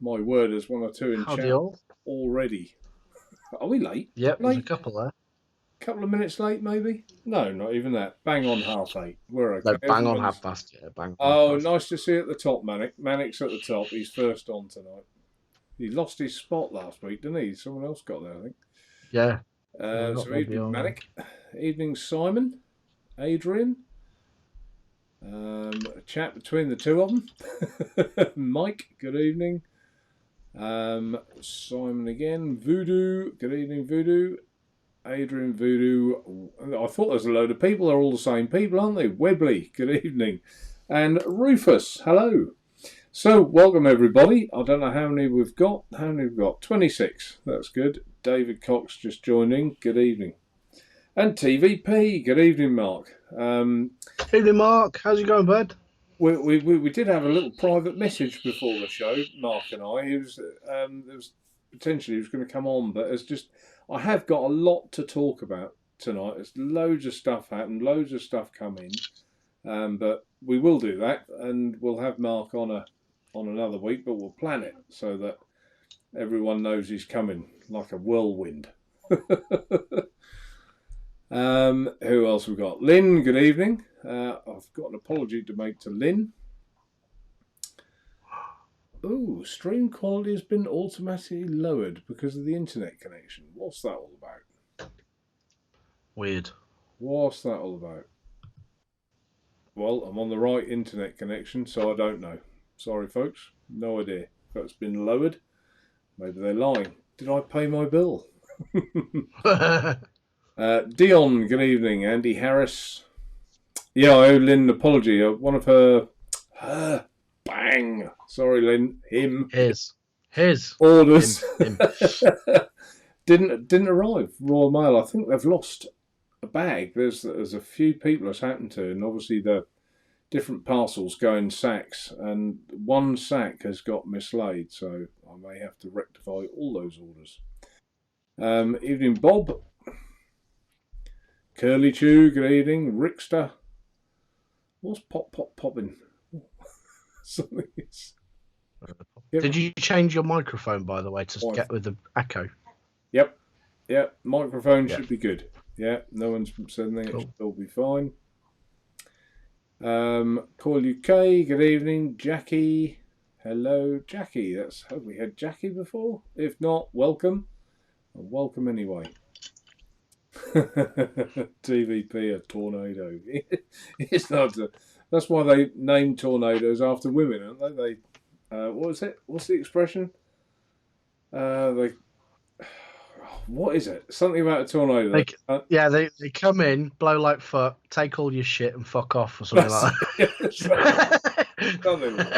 My word, there's one or two in Howdy chat all. already. Are we late? Yep, there's a Late? couple there. Couple of minutes late, maybe? No, not even that. Bang on 8:30. We're okay. No, bang on Everyone's... 8:30. Yeah, bang on Oh, 8:30. nice to see you at the top, Manic. Manic's at the top. He's first on tonight. He lost his spot last week, didn't he? Someone else got there, I think. Yeah. So evening, Manic. Evening, Simon. Adrian. A chat between the two of them. Mike, good evening. Simon again. Voodoo, good evening, Voodoo. Adrian, Voodoo. I thought there was a load of people. They're all the same people, aren't they? Webley, good evening. And Rufus, hello. So, welcome everybody. I don't know how many we've got. 26. That's good. David Cox just joining. Good evening. And TVP, good evening, Mark. Evening, Mark. How's it going, bud? We did have a little private message before the show, Mark and I. There was potentially he was going to come on, but it's just I have got a lot to talk about tonight. There's loads of stuff happened, loads of stuff come in, but we will do that, and we'll have Mark on another week, but we'll plan it so that everyone knows he's coming like a whirlwind. Who else we got? Lynn, good evening. I've got an apology to make to Lynn. Oh, stream quality has been automatically lowered because of the internet connection. What's that all about? Weird. What's that all about? Well, I'm on the right internet connection, so I don't know. Sorry, folks. No idea. If that's been lowered, maybe they're lying. Did I pay my bill? Dion, good evening. Andy Harris. Yeah, I owe Lynn an apology. One of her bang. Sorry, Lynn. His orders him. didn't arrive. Royal Mail. I think they've lost a bag. There's a few people it's happened to, and obviously the different parcels go in sacks, and one sack has got mislaid, so I may have to rectify all those orders. Evening, Bob. Curly Chew, good evening. Rickster. What's popping? Something is... Did you change your microphone, by the way, to get with the echo? Yep. Microphone should be good. Yeah, no one's said anything. Cool. It'll be fine. Call UK, good evening. Jackie. Hello, Jackie. Have we had Jackie before? If not, welcome. Welcome anyway. TVP, a tornado. It's not. That's why they name tornadoes after women, aren't they? What is it? What's the expression? What is it? Something about a tornado. They come in, blow like fuck, take all your shit, and fuck off, or something like that. Something like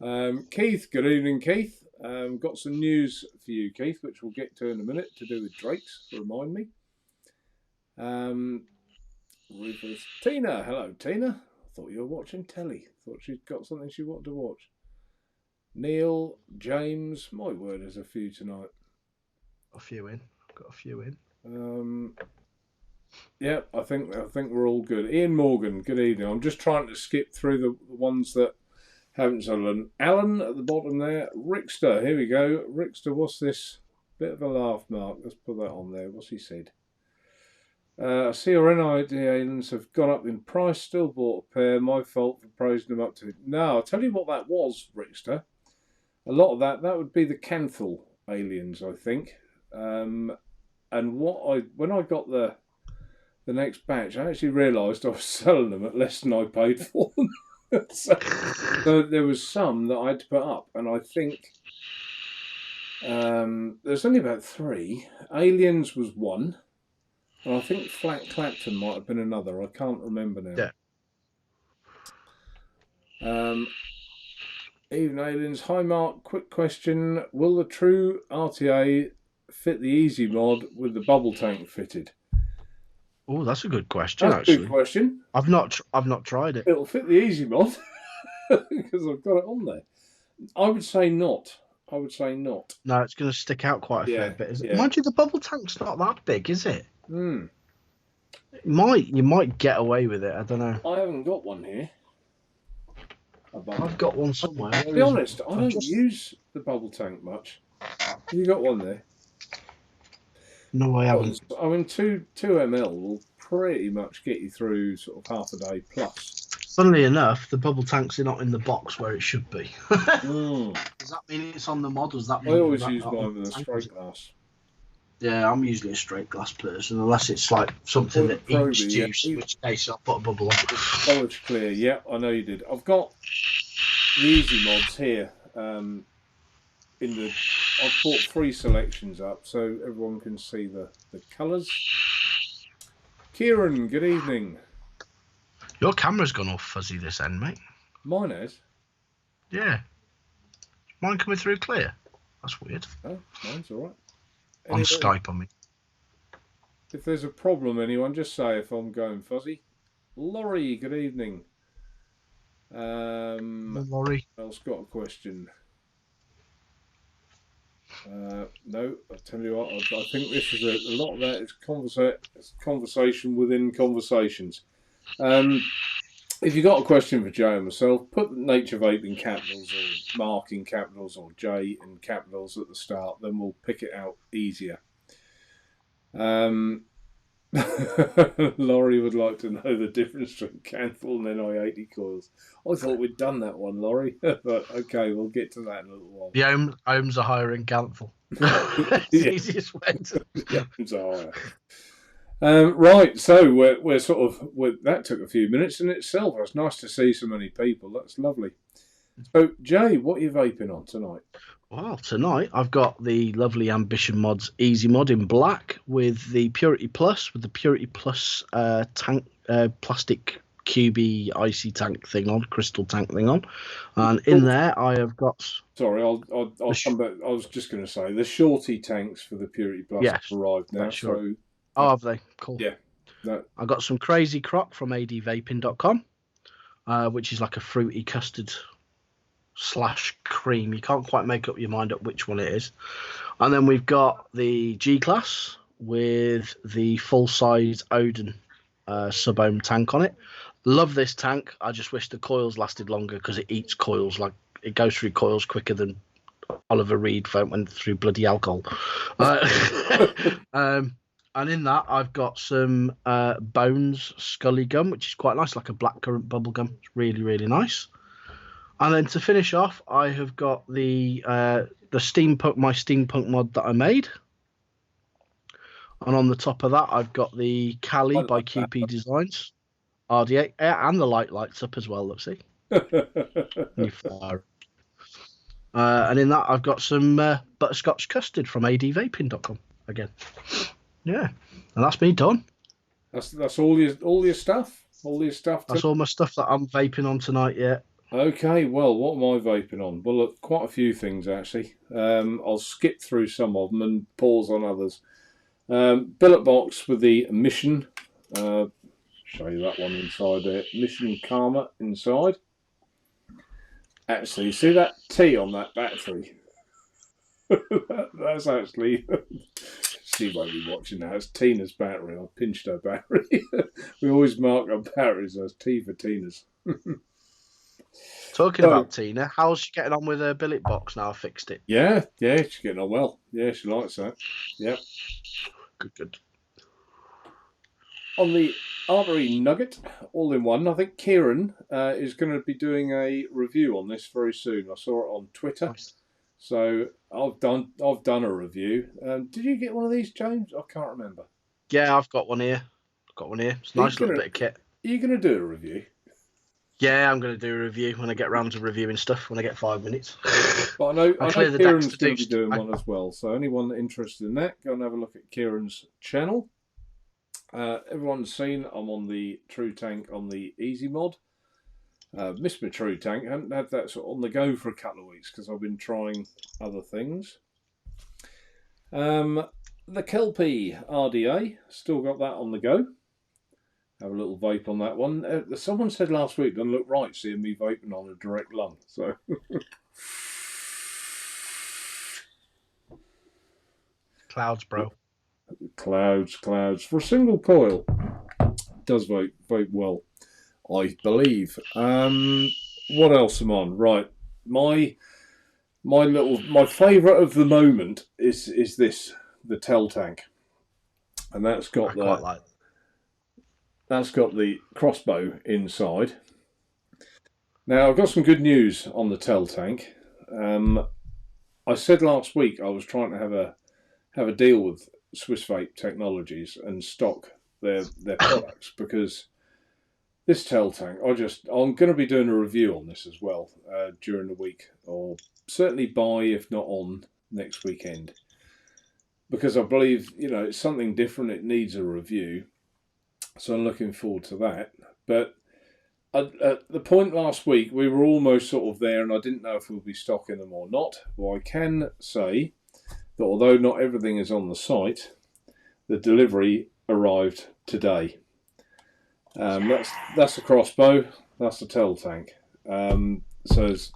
that. Keith, good evening, Keith. Got some news for you, Keith, which we'll get to in a minute, to do with Drake's, remind me. Rufus. Tina, hello, Tina. I thought you were watching telly. Thought she'd got something she wanted to watch. Neil, James, my word, there's a few tonight. Got a few in. Yeah, I think we're all good. Ian Morgan, good evening. I'm just trying to skip through the ones that haven't sold. Alan at the bottom there. Rickster, here we go. Rickster, what's this? Bit of a laugh mark. Let's put that on there. What's he said? CRN aliens have gone up in price. Still bought a pair. My fault for praising them up to. No, I'll tell you what that was, Rickster. A lot of that would be the Canthal aliens, I think. And when I got the next batch, I actually realised I was selling them at less than I paid for them. So there was some that I had to put up, and I think there's only about 3. Aliens was one, and I think Flat Clapton might have been another. I can't remember now. Yeah. Even aliens. Hi Mark, quick question: will the true RTA fit the Easy mod with the bubble tank fitted? Oh, that's a good question. That's a good question. I've not tried it. It'll fit the Easy mod because I've got it on there. I would say not. No, it's going to stick out quite a fair bit. Is it? Yeah. Mind you, the bubble tank's not that big, is it? You might get away with it. I don't know. I haven't got one here. I've got one somewhere. To be honest, I don't use the bubble tank much. Have you got one there? No, I haven't. I mean, 2 ml will pretty much get you through sort of half a day plus. Funnily enough, the bubble tanks are not in the box where it should be. Mm. Does that mean it's on the mod? Does that mean I always use mine with a straight glass. Yeah, I'm usually a straight glass person, unless it's like something that eats juice, in which case I'll put a bubble on. Polished clear, yeah, I know you did. I've got the easy mods here. I've brought 3 selections up so everyone can see the colours. Kieran, good evening. Your camera's gone all fuzzy this end, mate. Mine has. Yeah. Mine coming through clear. That's weird. Oh, mine's all right. On Skype, I mean. If there's a problem, anyone, just say if I'm going fuzzy. Laurie, good evening. Laurie. Else got a question? No, I'll tell you what, I think this is a lot of that is conversation within conversations. If you've got a question for Jay and myself, put Naturevape in capitals or Mark in capitals or J in capitals at the start, then we'll pick it out easier. Laurie would like to know the difference between Canthal and NI80 coils. I thought we'd done that one, Laurie, but okay, we'll get to that in a little while. The ohms are higher in Canthal. It's the easiest way to. The ohms are higher. Right, so we're sort of that took a few minutes in itself. It's nice to see so many people. That's lovely. So, Jay, what are you vaping on tonight? Well, tonight I've got the lovely Ambition Mods Easy Mod in black with the Purity Plus, tank plastic cubey icy tank thing on, crystal tank thing on, and in there I have got. Sorry, I'll come back. I was just going to say the shorty tanks for the Purity Plus have arrived now. So, have they? Cool. Yeah. I got some Crazy Croc from advaping.com, which is like a fruity custard / cream. You can't quite make up your mind up which one it is. And then we've got the G-Class with the full-size Odin sub-ohm tank on it. Love this tank. I just wish the coils lasted longer because it eats coils. Like, it goes through coils quicker than Oliver Reed went through bloody alcohol. And in that, I've got some Bones Scully gum, which is quite nice, like a blackcurrant bubble gum. It's really, really nice. And then to finish off, I have got the steampunk mod that I made. And on the top of that, I've got the Cali by QP Designs RD8, and the lights up as well. Let's see. And in that, I've got some butterscotch custard from advaping.com again. Yeah, and that's me done. That's all your stuff. All your stuff. That's all my stuff that I'm vaping on tonight. Yeah. Okay, well, what am I vaping on? Well, look, quite a few things, actually. I'll skip through some of them and pause on others. Billet box with the Mission. Show you that one inside there. Mission Karma inside. Actually, see that T on that battery? That's actually... She won't be watching that. It's Tina's battery. I pinched her battery. We always mark our batteries as T for Tina's. Talking about Tina, how's she getting on with her billet box now? I fixed it. Yeah, she's getting on well. Yeah, she likes that. Yep. Good. On the Armory Nugget, all in one, I think Kieran is going to be doing a review on this very soon. I saw it on Twitter. Nice. So I've done a review. Did you get one of these, James? I can't remember. Yeah, I've got one here. It's a nice little bit of kit. Are you going to do a review? Yeah, I'm going to do a review when I get round to reviewing stuff, when I get 5 minutes. But I know Kieran's going to be doing one as well. So anyone interested in that, go and have a look at Kieran's channel. Everyone's seen I'm on the True Tank on the Easy Mod. Missed my True Tank. I haven't had that sort of on the go for a couple of weeks because I've been trying other things. The Kelpie RDA, still got that on the go. Have a little vape on that one. Someone said last week, doesn't look right seeing me vaping on a direct lung. So clouds, bro. Clouds. For a single coil, does vape well, I believe. what else am on? Right, my my favourite of the moment is this, the Tel tank, and I quite like. that's got the crossbow inside. Now I've got some good news on the Tel tank. I said last week I was trying to have a deal with Swiss Vape Technologies and stock their products because this Tel tank, I'm going to be doing a review on this as well during the week, or certainly by, if not on, next weekend, because I believe it's something different. It needs a review, so I'm looking forward to that. But at the point last week, we were almost sort of there, and I didn't know if we'll be stocking them or not. Well, I can say that although not everything is on the site, the delivery arrived today. That's the crossbow. That's the Tel tank. So there's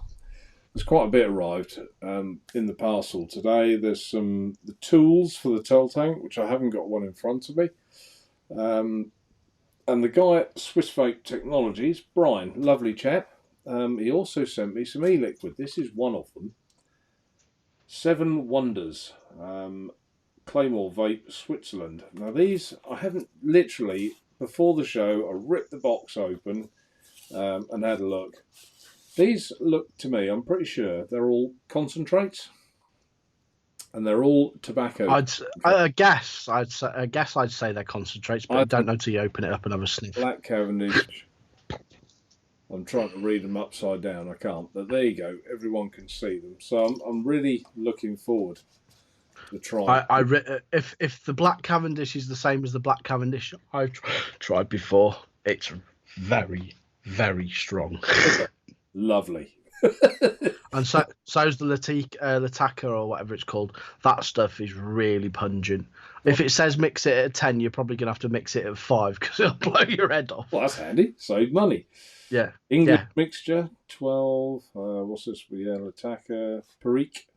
quite a bit arrived in the parcel today. There's the tools for the Tel tank, which I haven't got one in front of me. And the guy at Swiss Vape Technologies, Brian, lovely chap. He also sent me some e-liquid. This is one of them. 7 Wonders. Claymore Vape, Switzerland. Now these, I haven't literally, before the show, I ripped the box open and had a look. These look to me, I'm pretty sure, they're all concentrates. And they're all tobacco. I guess I'd say they're concentrates, but I don't know till you open it up and have a sniff. Black Cavendish. I'm trying to read them upside down. I can't, but there you go. Everyone can see them. So I'm really looking forward to trying. If the Black Cavendish is the same as the Black Cavendish I've tried before, it's very, very strong. Lovely. And so's the Lataka or whatever it's called. That stuff is really pungent. If it says mix it at 10, you're probably gonna have to mix it at 5 because it'll blow your head off. Well, that's handy. Save money. Yeah. English mixture 12. What's this? Lataka, Perique,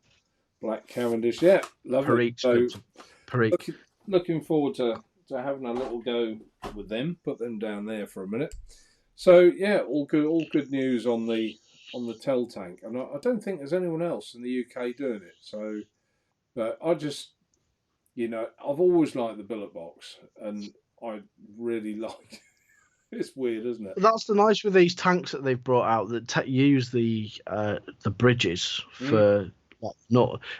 Black Cavendish. Yeah, lovely. Perique. Looking forward to having a little go with them. Put them down there for a minute. So yeah, all good news on the Tel tank, and I don't think there's anyone else in the UK doing it. So, but I just, I've always liked the billet box, and I really like. It's weird, isn't it? That's the nice with these tanks that they've brought out that use the bridges for.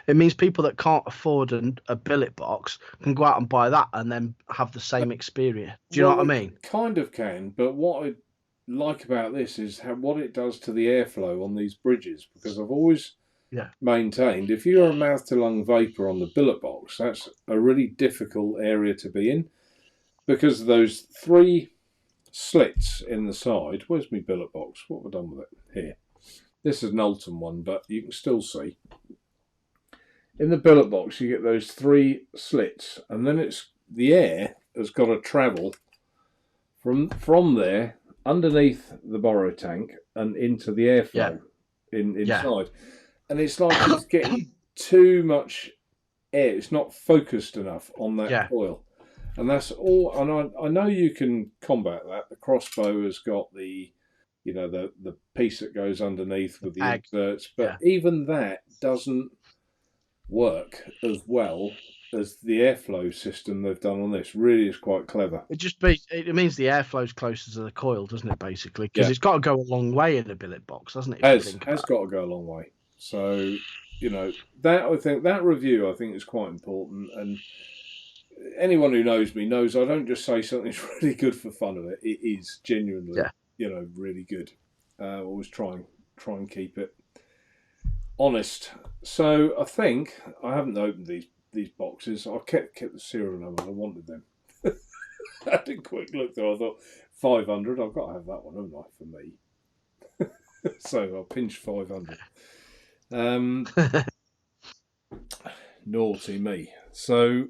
It means people that can't afford a billet box can go out and buy that and then have the same experience. Do you know what I mean? Kind of can, but what I like about this is what it does to the airflow on these bridges, because I've always maintained if you're a mouth to lung vapor on the billet box, that's a really difficult area to be in because of those 3 slits in the side. Where's my billet box? What have I done with it? Here. This is an Alton one, but you can still see. In the billet box, you get those 3 slits, and then the air has got to travel from there underneath the borrow tank and into the airflow inside. And it's like it's getting too much air. It's not focused enough on that coil. And that's all. And I know you can combat that. The crossbow has got the piece that goes underneath with the inserts, but even that doesn't work as well as the airflow system they've done on this. Really is quite clever. It means the airflow's closer to the coil, doesn't it? Basically, because it's got to go a long way in a billet box, doesn't it? Has got to go a long way. So that review I think is quite important, and anyone who knows me knows I don't just say something's really good for fun of it. It is genuinely, really good. Always try and keep it honest. So I think I haven't opened these boxes. I kept the serial numbers. I wanted them. I had a quick look though. I thought 500. I've got to have that one, haven't I, for me? So I'll pinch 500. Naughty me. So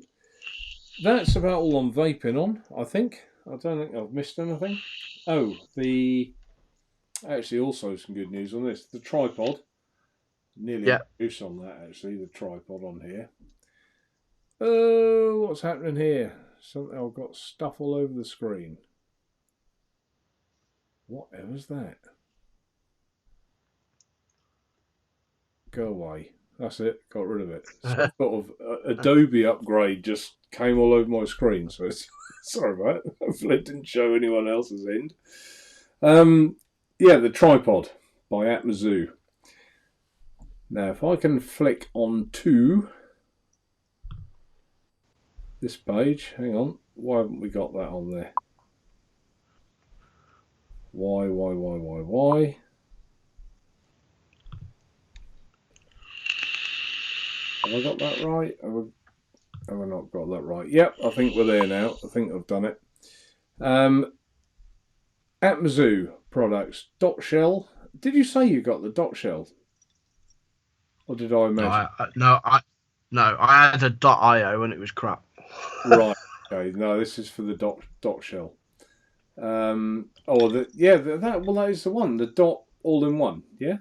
that's about all I'm vaping on, I think. I don't think I've missed anything. Oh, actually also some good news on this. The tripod. Nearly use on that, actually, the tripod on here. Oh, what's happening here? I've got stuff all over the screen. Whatever's that? go away. That's it. Got rid of it. Some sort of Adobe upgrade just came all over my screen. So sorry about it. Hopefully it didn't show anyone else's end. Yeah, the tripod by Atmazoo. Now, if I can flick on to this page, hang on. Why haven't we got that on there? Why? Have I got that right? Have I not got that right? Yep, I think we're there now. I think I've done it. Atmazoo products. Dot shell. Did you say you got the dot shell? Or did I imagine? No, I had a .io and it was crap. Right. Okay. No, this is for the dot shell. That is the one. The dot all in one. Yeah.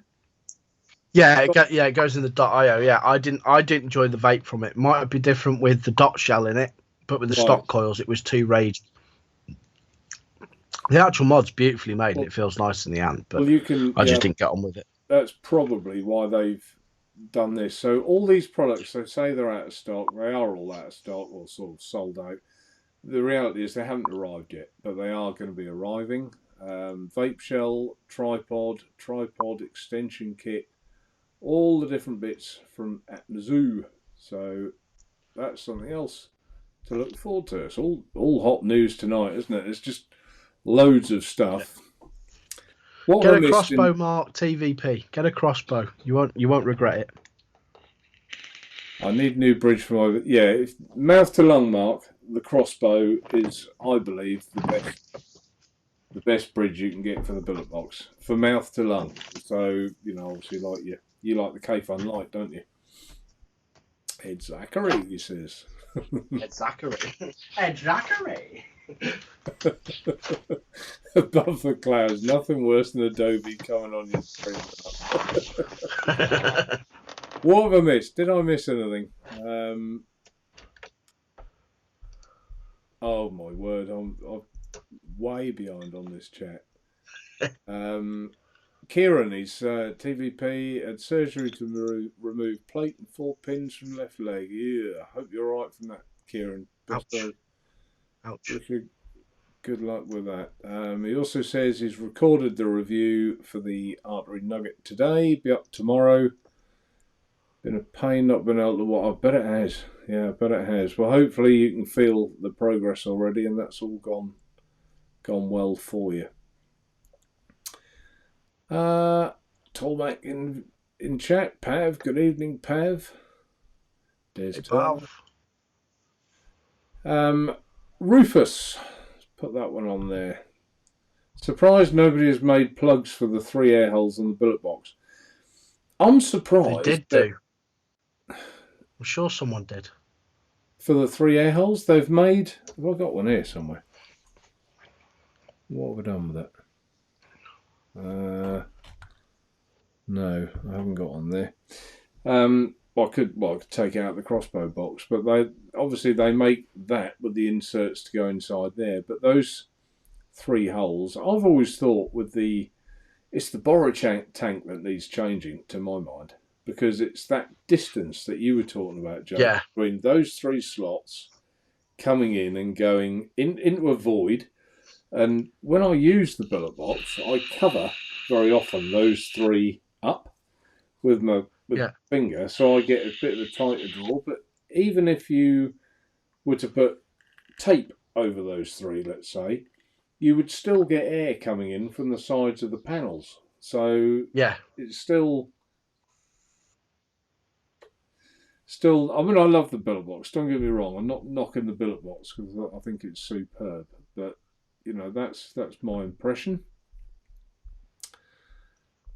Yeah, it goes in the .io. Yeah, I didn't enjoy the vape from it. Might be different with the dot shell in it, but with the stock coils, it was too raged. The actual mod's beautifully made and it feels nice in the hand, but I just didn't get on with it. That's probably why they've done this. So all these products, they say they're out of stock. They are all out of stock or sort of sold out. The reality is they haven't arrived yet, but they are going to be arriving. Vape shell, tripod extension kit, all the different bits from Atmazoo. So that's something else to look forward to. It's all hot news tonight, isn't it? It's just loads of stuff. What Get a crossbow, Mark TVP. Get a crossbow. You won't regret it. I need a new bridge for my mouth to lung, Mark. The crossbow is, I believe, the best bridge you can get for the billet box for mouth to lung. So obviously, like you like the K-Fun Light, don't you? Ed Zachary, he says. Ed Zachary. Ed Zachary. Above the clouds, nothing worse than Adobe coming on your screen. What have I missed? Did I miss anything? Oh my word, I'm way behind on this chat. Kieran, he's TVP, had surgery to remove plate and 4 pins from left leg. Yeah, I hope you're all right from that, Kieran. Ouch. Good luck with that. He also says he's recorded the review for the artery nugget today. Be up tomorrow. Been a pain not being able to watch. I bet it has. Yeah, I bet it has. Well, hopefully you can feel the progress already, and that's all gone well for you. Tolmac in chat. Pav, good evening, Pav. There's Pav. Rufus, put that one on there. Surprised nobody has made plugs for the 3 air holes on the billet box. I'm surprised. They did do. I'm sure someone did. For the 3 air holes they've made. Have I got one here somewhere? What have we done with it? No, I haven't got one there. I could take out the crossbow box, but they make that with the inserts to go inside there. But those 3 holes, I've always thought it's the borrow tank that needs changing to my mind, because it's that distance that you were talking about, Joe, between those 3 slots coming in and going into a void. And when I use the billet box, I cover very often those 3 up with my finger, so I get a bit of a tighter draw. But even if you were to put tape over those 3, let's say, you would still get air coming in from the sides of the panels. So it's still. I mean, I love the billet box. Don't get me wrong. I'm not knocking the billet box because I think it's superb. But that's my impression.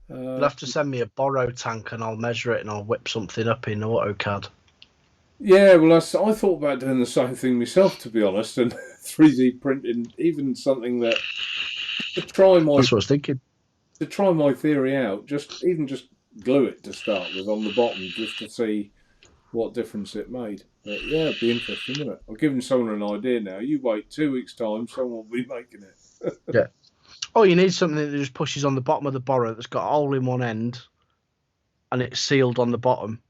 You'll have to send me a borrow tank and I'll measure it and I'll whip something up in AutoCAD. Yeah, well, I thought about doing the same thing myself, to be honest, and 3D printing even something that that's what I was thinking. To try my theory out, just glue it to start with on the bottom, just to see what difference it made. But yeah, it'd be interesting, wouldn't it? I've given someone an idea now. You wait 2 weeks' time, someone will be making it. Yeah. Oh, you need something that just pushes on the bottom of the borrow that's got a hole in one end and it's sealed on the bottom,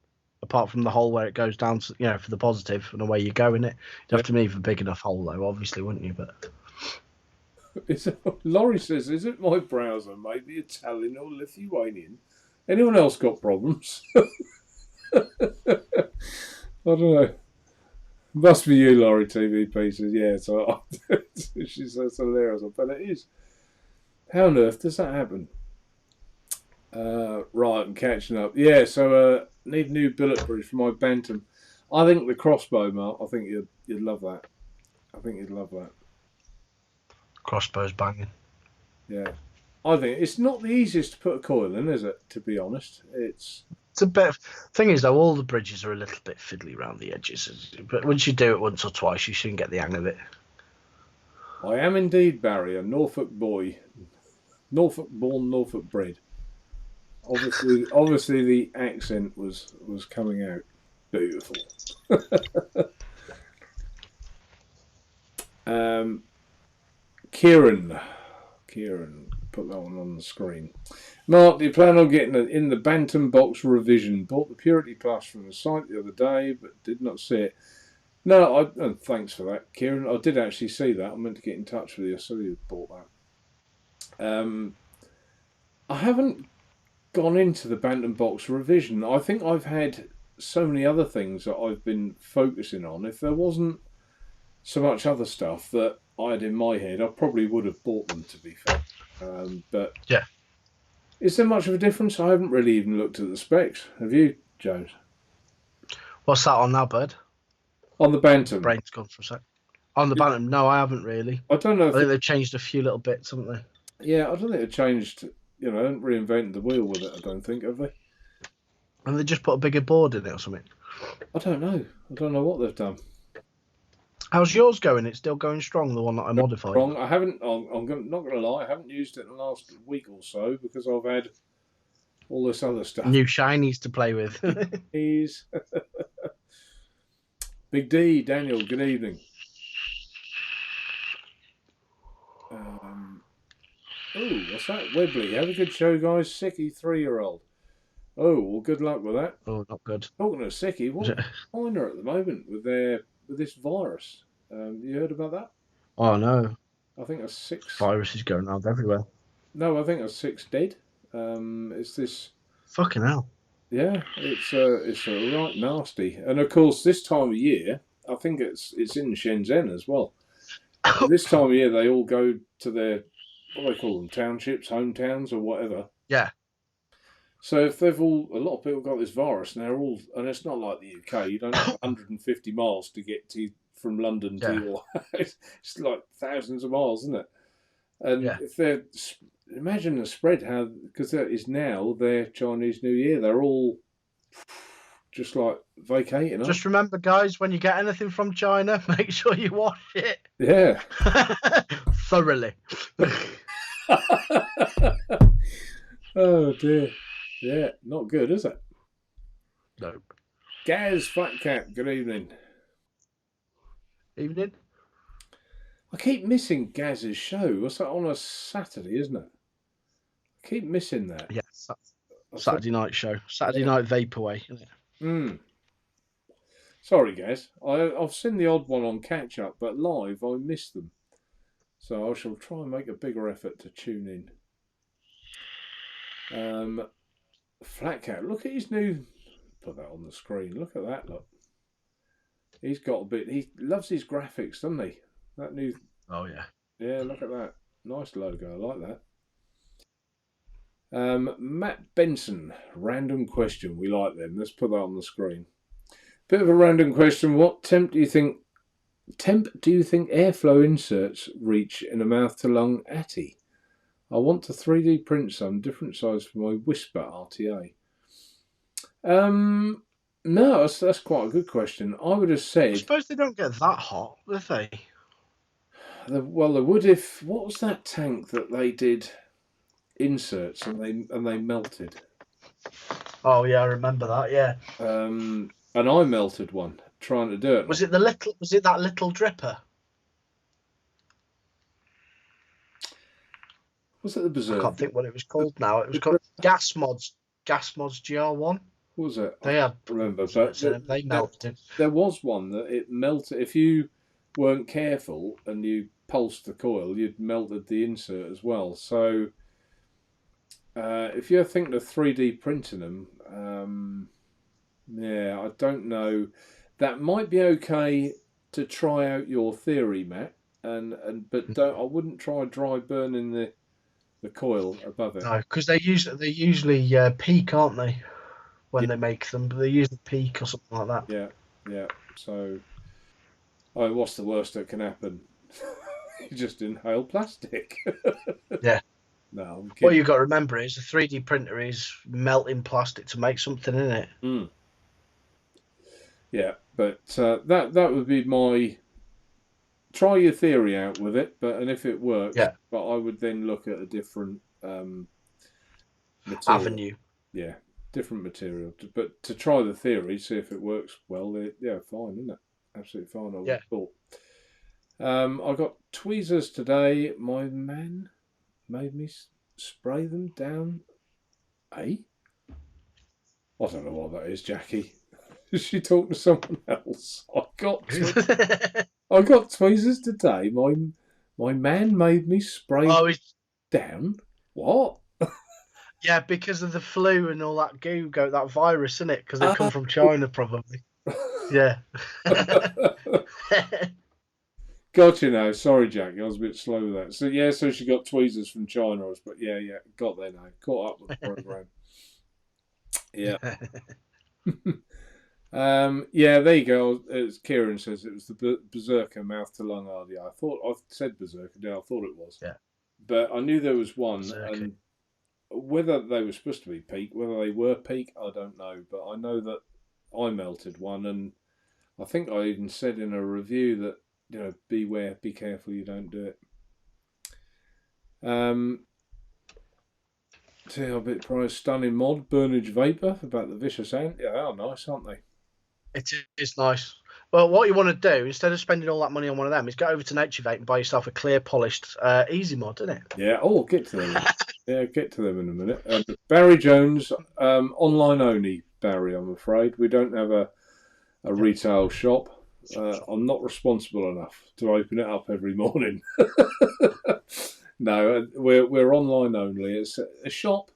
apart from the hole where it goes down to, for the positive and away you go in it. You'd have to leave a big enough hole though, obviously, wouldn't you? But Laurie says, is it my browser, maybe Italian or Lithuanian? Anyone else got problems? I don't know. Must be you, Laurie TV Pieces. Yeah, so she says hilarious. I bet it is. How on earth does that happen? Right, I'm catching up. Yeah, so need a new billet bridge for my Bantam. I think the crossbow, Mark. I think you'd love that. I think you'd love that. crossbow's banging. Yeah, I think it's not the easiest to put a coil in, is it? To be honest, it's a bit. Thing is, though, all the bridges are a little bit fiddly around the edges. But once you do it once or twice, you shouldn't get the hang of it. I am indeed Barry, a Norfolk boy, Norfolk born, Norfolk bred. Obviously, the accent was coming out. Beautiful. Kieran, put that one on the screen. Mark, do you plan on getting it in the Bantam box revision? Bought the Purity Plus from the site the other day, but did not see it. No, thanks for that, Kieran. I did actually see that. I meant to get in touch with you. I saw you bought that. I haven't gone into the Bantam box revision. I think I've had so many other things that I've been focusing on. If there wasn't so much other stuff that I had in my head, I probably would have bought them, to be fair. But yeah, is there much of a difference? I haven't really even looked at the specs. Have you, James? What's that on now, bud? On the Bantam. Brain's gone for a sec. On the Bantam, no, I haven't really. I don't know. I think they've changed a few little bits, haven't they? Yeah, I don't think they've changed. They haven't reinvented the wheel with it. I don't think, have they? And they just put a bigger board in it or something. I don't know. I don't know what they've done. How's yours going? It's still going strong, the one that I modified. Wrong. I haven't. I'm not going to lie. I haven't used it in the last week or so because I've had all this other stuff. New shinies to play with. Big D, Daniel. Good evening. Oh, what's that? Webley. Have a good show, guys. Sicky 3-year-old. Oh, well, good luck with that. Oh, not good. Talking of Sicky, what's minor at the moment with this virus? You heard about that? Oh no. I think there's 6 viruses going around everywhere. No, I think there's 6 dead. It's this. Fucking hell. Yeah, it's right nasty. And of course, this time of year, I think it's in Shenzhen as well. This time of year, they all go to their, what do they call them, townships, hometowns, or whatever. Yeah. So if a lot of people got this virus, and they're all, and it's not like the UK. You don't have 150 miles to get to from London to your. It's like thousands of miles, isn't it? And if they're, imagine the spread, how, because that is now their Chinese New Year. They're all just like vacating. Just remember, guys, when you get anything from China, make sure you wash it. Yeah. Thoroughly. Oh dear. Yeah, not good, is it? No. Gaz Fat Cat, good evening. Evening. I keep missing Gaz's show. What's that, on a Saturday, isn't it? I keep missing that. Yes. Saturday night show. Saturday night Vaporway, isn't it? Sorry, Gaz. I've seen the odd one on catch up, but live I miss them. So I shall try and make a bigger effort to tune in. Flat Cat, look at his new. Put that on the screen. Look at that. Look, he's got a bit. He loves his graphics, doesn't he? That new. Oh yeah. Yeah, look at that. Nice logo. I like that. Matt Benson, random question. We like them. Let's put that on the screen. Bit of a random question. What temp do you think airflow inserts reach in a mouth to lung Atty? I want to 3D print some different size for my Whisper RTA. No, that's quite a good question. I would have said. I suppose they don't get that hot, do they? Well, they would if. What was that tank that they did inserts and they melted? Oh yeah, I remember that. Yeah. And I melted one trying to do it. Was it that little dripper? Was it the Berserker? I can't think what it was called now. It was called Gas Mods. Gas Mods GR1. What was it? They I had can't remember, but they melted. there was one that it melted. If you weren't careful and you pulsed the coil, you'd melted the insert as well. So if you're thinking of 3D printing them, yeah, I don't know. That might be okay to try out your theory, Matt. But don't. I wouldn't try dry burning the coil above it. No, because they usually peak, aren't they? When they make them, but they use the peak or something like that. Yeah, yeah. So, oh, what's the worst that can happen? You just inhale plastic. Yeah. No, I'm What kidding. you've got to remember is a 3D printer is melting plastic to make something in it. Mm. Yeah, but that would be my try your theory out with it, and if it works, Yeah. but I would then look at a different material. Avenue. Yeah, different material. But to try the theory, see if it works well. Yeah, fine, isn't it? Absolutely fine. I would have thought. I got tweezers today. My man made me spray them down. Eh? I don't know what that is, Jackie. Did she talk to someone else? I got tweezers today. My man made me spray down. What? Yeah, because of the flu and all that that virus, isn't it? Because they come from China, probably. Yeah. Gotcha now. Sorry, Jackie. I was a bit slow with that. So yeah, so she got tweezers from China. But yeah, got there now. Caught up with the program. Yeah. Yeah, there you go. As Kieran says, it was the Berserker mouth to lung RDI. I said Berserker. I thought it was. Yeah. But I knew there was one, Berserker. and whether they were supposed to be peak, whether they were peak, I don't know. But I know that I melted one, and I think I even said in a review that beware, be careful, you don't do it. See a bit price stunning mod, Burnage Vapor about the vicious ant. Yeah, they are nice, aren't they? It is nice. Well, what you want to do instead of spending all that money on one of them is go over to Naturevape and buy yourself a clear, polished, easy mod, isn't it? Yeah. Oh, get to them. Yeah, get to them in a minute. Barry Jones, online only. Barry, I'm afraid we don't have a retail shop. I'm not responsible enough to open it up every morning. No, we're online only. It's a shop.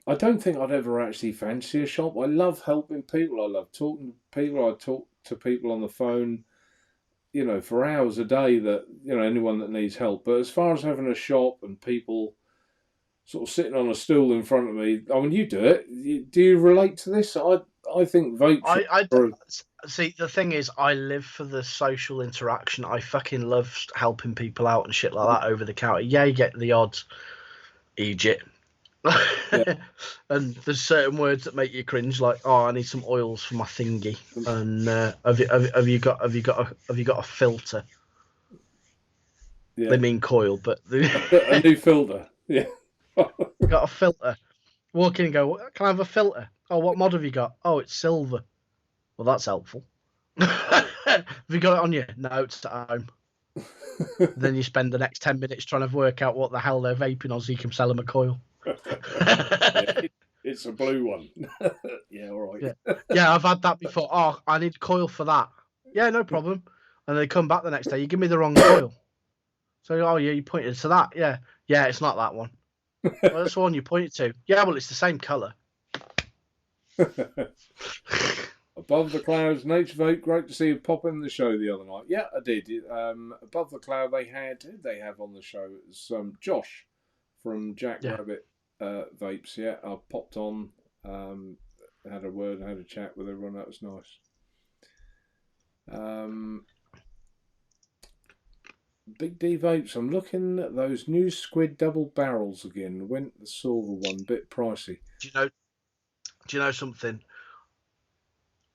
I don't think I'd ever actually fancy a shop. I love helping people. I love talking to people. I talk to people on the phone, for hours a day. That anyone that needs help. But as far as having a shop and people sort of sitting on a stool in front of me, I mean, you do it. Do you relate to this? I think vape. See, the thing is, I live for the social interaction. I fucking love helping people out and shit like that over the counter. Yeah, you get the odd Egypt. Yeah. And there's certain words that make you cringe, like, "Oh, I need some oils for my thingy." And have you got a filter? Yeah. They mean coil, but a new filter. Yeah. Got a filter. Walk in and go, "Can I have a filter?" "Oh, what mod have you got?" "Oh, it's silver." "Well, that's helpful." "Have you got it on you?" "No, it's at home." Then you spend the next 10 minutes trying to work out what the hell they're vaping on so you can sell them a coil. It's a blue one. Yeah, all right. Yeah, I've had that before. "Oh, I need coil for that." "Yeah, no problem." And they come back the next day, "You give me the wrong coil." So, "Oh, yeah, you pointed to that." "Yeah, it's not that one." "Well, that's the one you pointed to." "Yeah, well, it's the same colour." Above the Clouds, Naturevape, great to see you pop in the show the other night. Yeah, I did. Above the Cloud, they have on the show? It was Josh from Jack Rabbit Vapes. Yeah, I popped on, had a word, had a chat with everyone. That was nice. Big D Vapes, I'm looking at those new squid double barrels again. Went the silver one, bit pricey. Do you know something?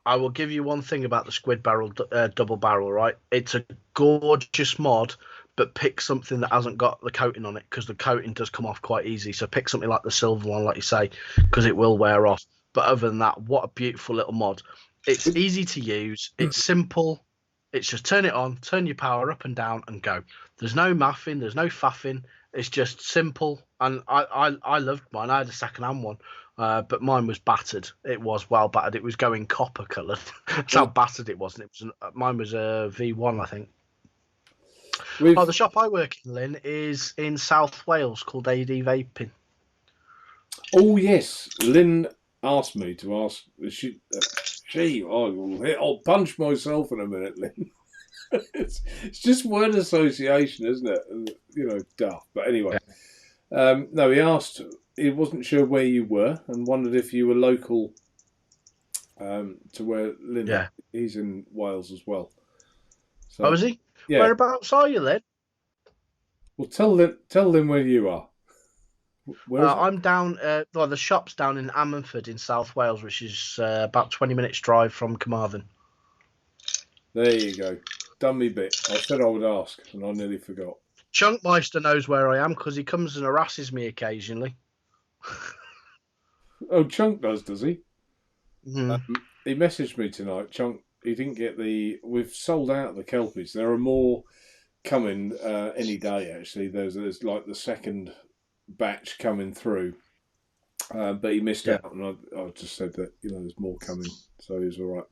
I will give you one thing about the squid barrel double barrel, right? It's a gorgeous mod, but pick something that hasn't got the coating on it, because the coating does come off quite easy. So pick something like the silver one, like you say, because it will wear off. But other than that, what a beautiful little mod. It's easy to use. It's simple. It's just turn it on, turn your power up and down and go. There's no mathing. There's no faffing. It's just simple, and I loved mine. I had a second-hand one, but mine was battered. It was well battered. It was going copper coloured. That's how battered it was. And mine was a V1, I think. The shop I work in, Lynn, is in South Wales called AD Vaping. Oh yes, Lynn asked me to ask. I'll punch myself in a minute, Lynn. it's just word association, isn't it? You know, daft. But anyway, no, he asked. He wasn't sure where you were and wondered if you were local to where Lynn. Yeah, he's in Wales as well. So, oh, is he? Yeah. Whereabouts are you, Lynn? Well, tell Lynn where you are. I'm down. The shop's down in Ammanford in South Wales, which is about 20 minutes drive from Carmarthen. There you go. Done me bit. I said I would ask, and I nearly forgot. Chunkmeister knows where I am because he comes and harasses me occasionally. Oh, Chunk does he? Mm. He messaged me tonight. Chunk, he didn't get we've sold out the Kelpies. There are more coming any day, actually. There's like the second batch coming through. But he missed out, and I just said that, there's more coming, so he's all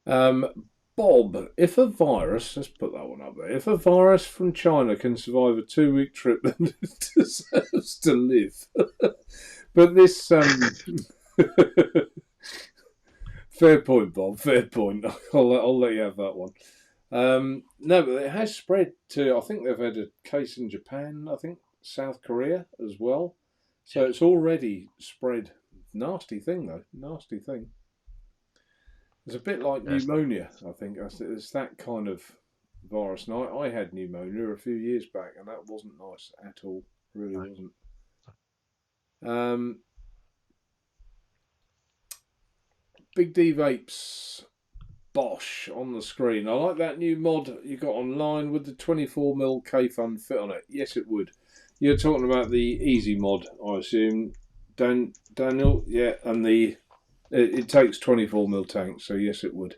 right. Bob, if a virus, let's put that one up there, if a virus from China can survive a 2-week trip, then it deserves to live. But this, fair point, Bob, fair point. I'll let you have that one. No, but it has spread to, I think they've had a case in Japan, I think, South Korea as well. So it's already spread. Nasty thing, though. Nasty thing. It's a bit like pneumonia, I think. It's that kind of virus. And I had pneumonia a few years back, and that wasn't nice at all. Really wasn't. Big D Vapes Bosch on the screen. I like that new mod you got online with the 24mm K-Fun fit on it. Yes, it would. You're talking about the easy mod, I assume, Daniel. Yeah, and it takes 24mm tanks, so yes, it would.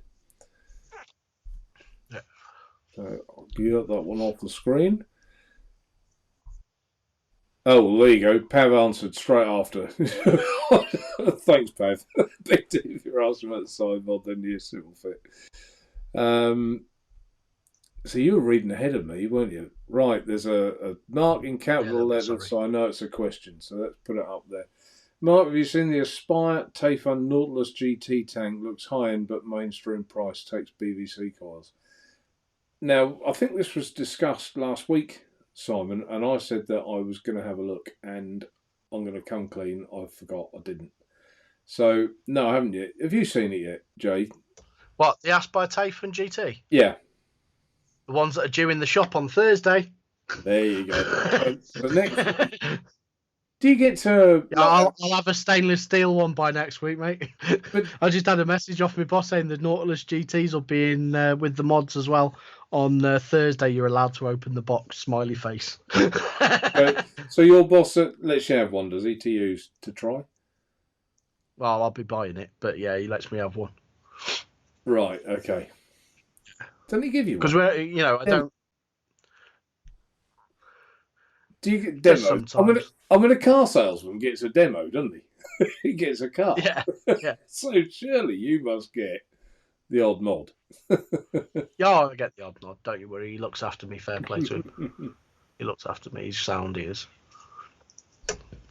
Yeah. So I'll get that one off the screen. Oh, well, there you go. Pav answered straight after. Thanks, Pav. Big D, if you're asking about the side mod, then yes, it will fit. So you were reading ahead of me, weren't you? Right, there's a mark in capital letters, so I know it's a question. So let's put it up there. Mark, have you seen the Aspire Tayfun Nautilus GT tank? Looks high-end, but mainstream price, takes BVC coils. Now, I think this was discussed last week, Simon, and I said that I was going to have a look, and I'm going to come clean. I forgot I didn't. So, no, I haven't yet. Have you seen it yet, Jay? What, the Aspire Tayfun GT? Yeah. The ones that are due in the shop on Thursday. There you go. The next... Do you get to... I'll have a stainless steel one by next week, mate. But I just had a message off my boss saying the Nautilus GTs will be in with the mods as well. On Thursday, you're allowed to open the box, smiley face. So your boss lets you have one, does he, to use, to try? Well, I'll be buying it, but yeah, he lets me have one. Right, okay. Doesn't he give you one? Because I don't... Do you get demo? I'm in a car salesman gets a demo, doesn't he? He gets a car. Yeah. So surely you must get the odd mod. Yeah, I get the odd mod. Don't you worry. He looks after me. Fair play to him. He looks after me. He's sound, he is.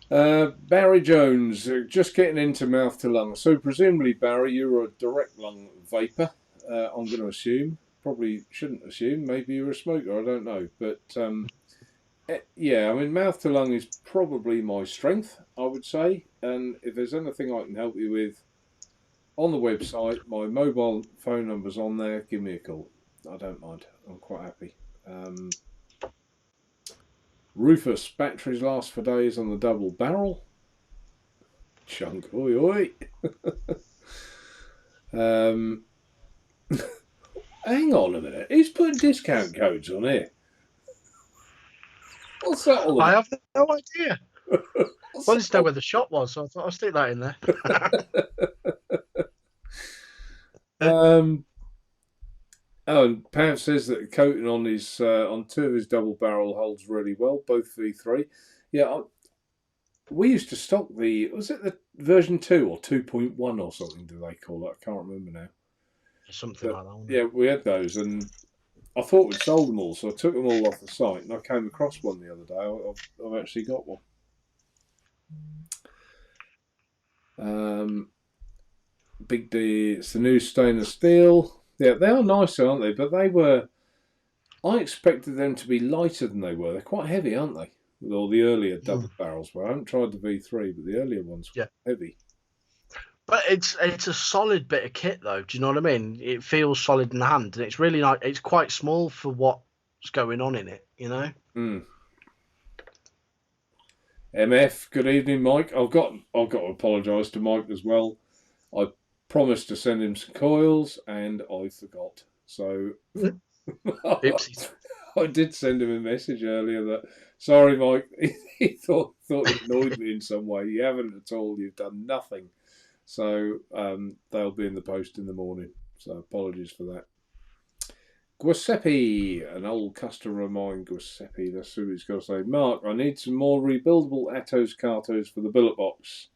Barry Jones, just getting into mouth to lung. So presumably, Barry, you're a direct lung vapor. I'm going to assume. Probably shouldn't assume. Maybe you're a smoker. I don't know, but. Yeah, I mean, mouth to lung is probably my strength, I would say. And if there's anything I can help you with on the website, my mobile phone number's on there. Give me a call. I don't mind. I'm quite happy. Rufus, batteries last for days on the double barrel. Chunk, oi, oi. Hang on a minute. Who's putting discount codes on here? What's that all about? I have no idea. I just know where the shop was, so I thought I'll stick that in there. Oh, and Pav says that the coating on his on 2 of his double barrel holds really well, both V3. Yeah, we used to stock was it the version 2 or 2.1 or something? Do they call it? I can't remember now. Something But like that. yeah, we had those, and I thought we'd sold them all, so I took them all off the site, and I came across one the other day. I've actually got one. Big D, it's the new stainless steel. Yeah, they are nice, aren't they? But I expected them to be lighter than they were. They're quite heavy, aren't they? With all the earlier double barrels were. I haven't tried the V3, but the earlier ones were heavy. But it's a solid bit of kit, though. Do you know what I mean? It feels solid in the hand, and it's really like it's quite small for what's going on in it. You know. MF, good evening, Mike. I've got to apologise to Mike as well. I promised to send him some coils, and I forgot. So I did send him a message earlier that sorry, Mike. He thought it annoyed me in some way. You haven't at all. You've done nothing. So they'll be in the post in the morning. So apologies for that. Giuseppe, an old customer of mine, Giuseppe, that's who he's got to say. Mark, I need some more rebuildable Atos cartos for the billet box.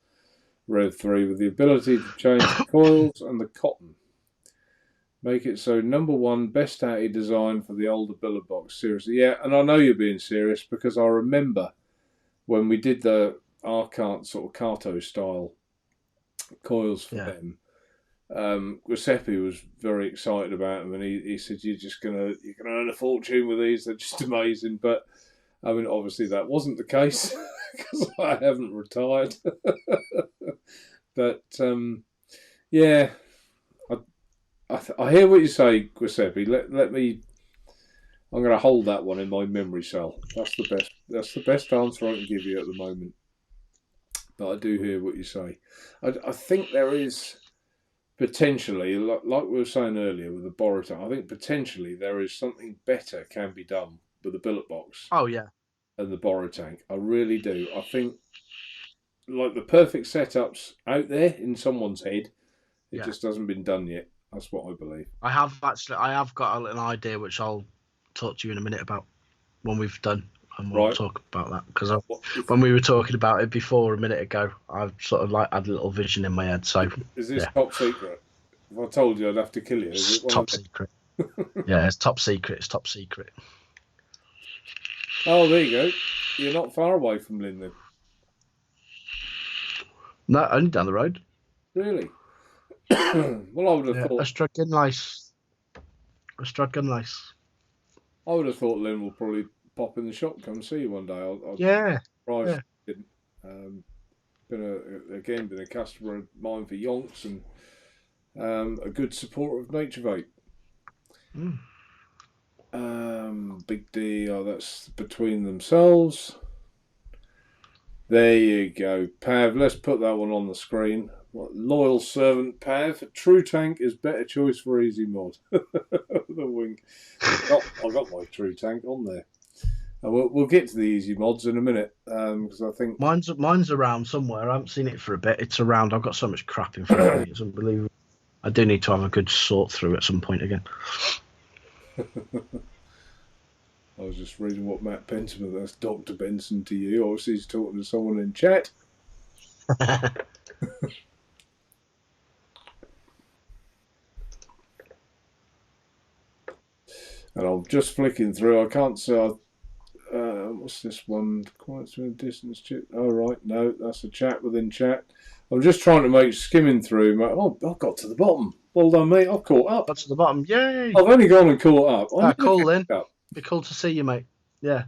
Rev 3 with the ability to change the coils and the cotton. Make it so number 1, best outie design for the older billet box. Seriously, yeah, and I know you're being serious because I remember when we did the Arcant sort of Carto style coils for them. Giuseppe was very excited about them, and he said, "You're gonna earn a fortune with these. They're just amazing." But I mean, obviously that wasn't the case because I haven't retired. But yeah, I hear what you say, Giuseppe. Let me. I'm going to hold that one in my memory cell. That's the best. That's the best answer I can give you at the moment. But I do hear what you say. I think there is potentially, like we were saying earlier with the Boruto, I think potentially there is something better can be done with the billet box. Oh yeah. And the Borotank. I really do. I think like the perfect setups out there in someone's head, it just hasn't been done yet. That's what I believe. I have got an idea which I'll talk to you in a minute about when we've done, and we'll talk about that because when we were talking about it before a minute ago, I've sort of like had a little vision in my head. So is this top secret? If I told you, I'd have to kill you. Is it top secret? Yeah, it's top secret. It's top secret. Oh, there you go. You're not far away from Linden. No, only down the road. Really? Well, I would have thought. A struggling nice. I would have thought Lynn will probably pop in the shop, come see you one day. Surprised he didn't. Been a customer of mine for yonks and a good supporter of Naturevape. Big D, that's between themselves. There you go, Pav. Let's put that one on the screen. Loyal servant Pav. True Tank is better choice for easy mod. The wink. I've got my True Tank on there. We'll get to the easy mods in a minute because I think mine's around somewhere. I haven't seen it for a bit. It's around. I've got so much crap in front of me. It's unbelievable. I do need to have a good sort through at some point again. I was just reading what Matt Benson, that's Dr. Benson to you. Obviously, he's talking to someone in chat. And I'm just flicking through. I can't see. What's this one? Quite some distance. Oh, right. No, that's a chat within chat. I'm just trying to make skimming through. Oh, I've got to the bottom. Well done, mate. I've caught up. Got to the bottom. Yay! I've only gone and caught up. Cool, then. Be cool to see you, mate. Yeah.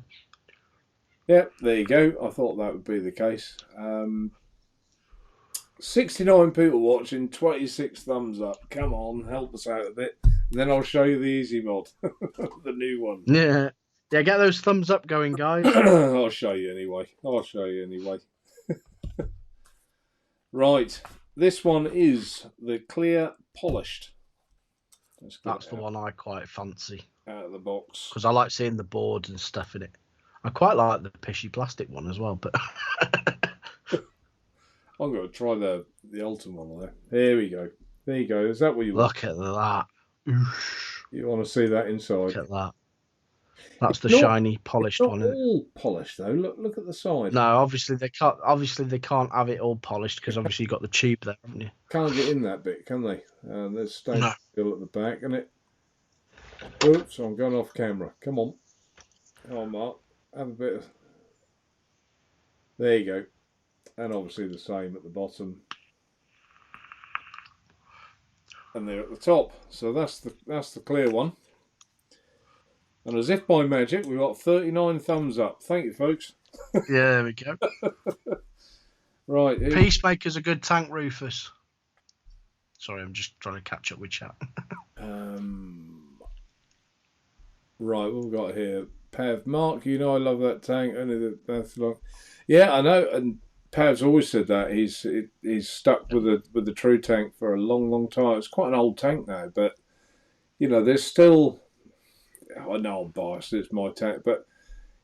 Yeah, there you go. I thought that would be the case. 69 people watching, 26 thumbs up. Come on, help us out a bit. And then I'll show you the easy mod, the new one. Yeah. Yeah, get those thumbs up going, guys. I'll show you anyway. Right. This one is the clear polished. That's the one I quite fancy. Out of the box. Because I like seeing the boards and stuff in it. I quite like the pishy plastic one as well, but I'm going to try the ultimate one there. There we go. There you go. Is that what you want? Look at that. Oosh. You want to see that inside? Look at that. That's the It's not- shiny, It's polished not one, isn't it? all polished though. Look at the side. No, obviously they can't. Obviously they can't have it all polished because obviously you got the tube there, haven't you? Can't get in that bit, can they? There's stainless No. steel at the back, isn't it? Oops, I'm going off camera. Come on. Oh, Mark, have a bit of... There you go. And obviously the same at the bottom. And they're at the top. So that's the clear one. And as if by magic, we've got 39 thumbs up. Thank you, folks. Yeah, there we go. Right. Peacemaker's a good tank, Rufus. Sorry, I'm just trying to catch up with chat. Right, what we've got here? Pav, Mark, you know I love that tank. Only that's long. Yeah, I know. And Pav's always said that he's stuck with the True tank for a long time. It's quite an old tank now, but you know, there's still. I know I'm biased. It's my tank, but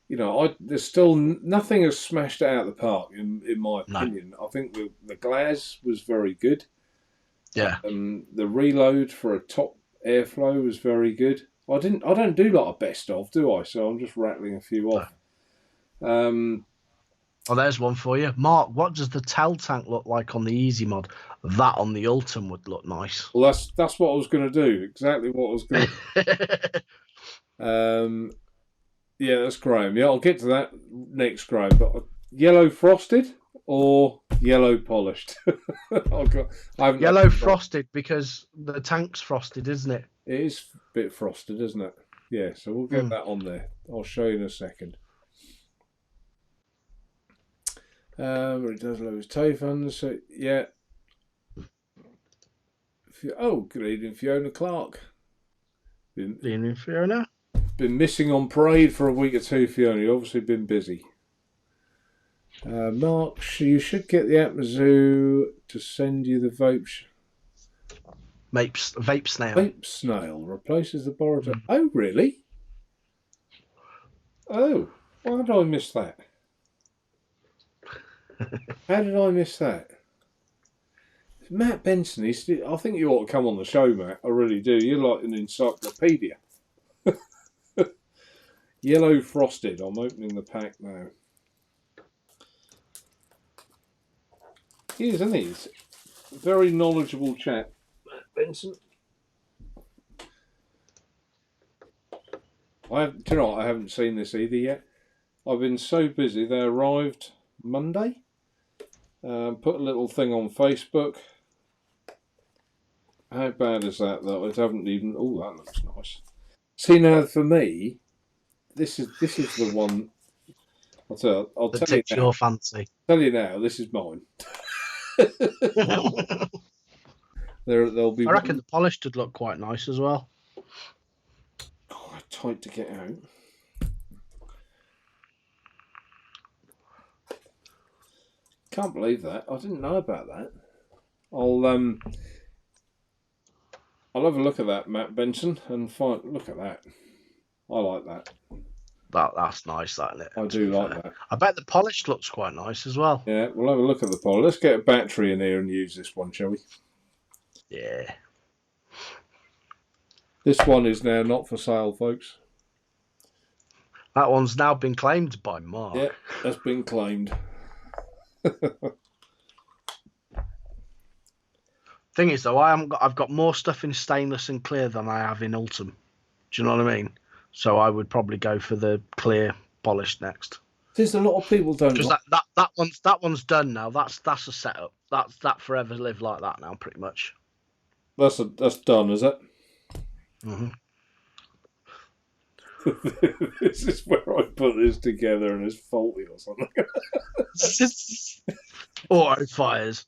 you know, there's still nothing has smashed it out of the park in my opinion. No. I think the glass was very good. Yeah. The reload for a top airflow was very good. I don't do like a best of, do I? So I'm just rattling a few off. Well, there's one for you, Mark. What does the tail tank look like on the Easy mod? That on the Ultim would look nice. Well, that's what I was going to do. Exactly what I was going to. Yeah, that's Graham. Yeah, I'll get to that next, Graham. But yellow frosted or yellow polished? Yellow frosted because the tank's frosted, isn't it? It is a bit frosted, isn't it? Yeah, so we'll get that on there. I'll show you in a second. It does load his toe funds. So, yeah. Oh, good evening, Fiona Clark. Good evening, Fiona. Been missing on parade for a week or two, Fiona. You've obviously been busy. Mark, you should get the Atmazoo to send you the Vape Snail. Vape Snail replaces the Borator. Oh, really? Oh, why did I miss that? How did I miss that? Matt Benson, I think you ought to come on the show, Matt. I really do. You're like an encyclopedia. Yellow frosted. I'm opening the pack now. He is, isn't he? He's a very knowledgeable chap, Matt Benson. Do you know what? I haven't seen this either yet. I've been so busy. They arrived Monday. Put a little thing on Facebook. How bad is that, though? I haven't even... Oh, that looks nice. See, now, for me, this is the one... I'll tell you now. Your fancy. Tell you now, this is mine. There'll be. I reckon the polished would look quite nice as well. Quite tight to get out. Can't believe that. I didn't know about that. I'll have a look at that, Matt Benson, and look at that. I like that. That's nice, that, isn't it? I do like that. I bet the polished looks quite nice as well. Yeah, we'll have a look at the polish. Let's get a battery in here and use this one, shall we? Yeah. This one is now not for sale, folks. That one's now been claimed by Mark. Yeah, that's been claimed. Thing is, though, I've got more stuff in stainless and clear than I have in Ultim. Do you know what I mean? So I would probably go for the clear polished next. There's a lot of people don't. Because that one's done now. That's a setup. That forever live like that now, pretty much. That's done, is it? Mm-hmm. This is where I put this together and it's faulty or something. Auto fires.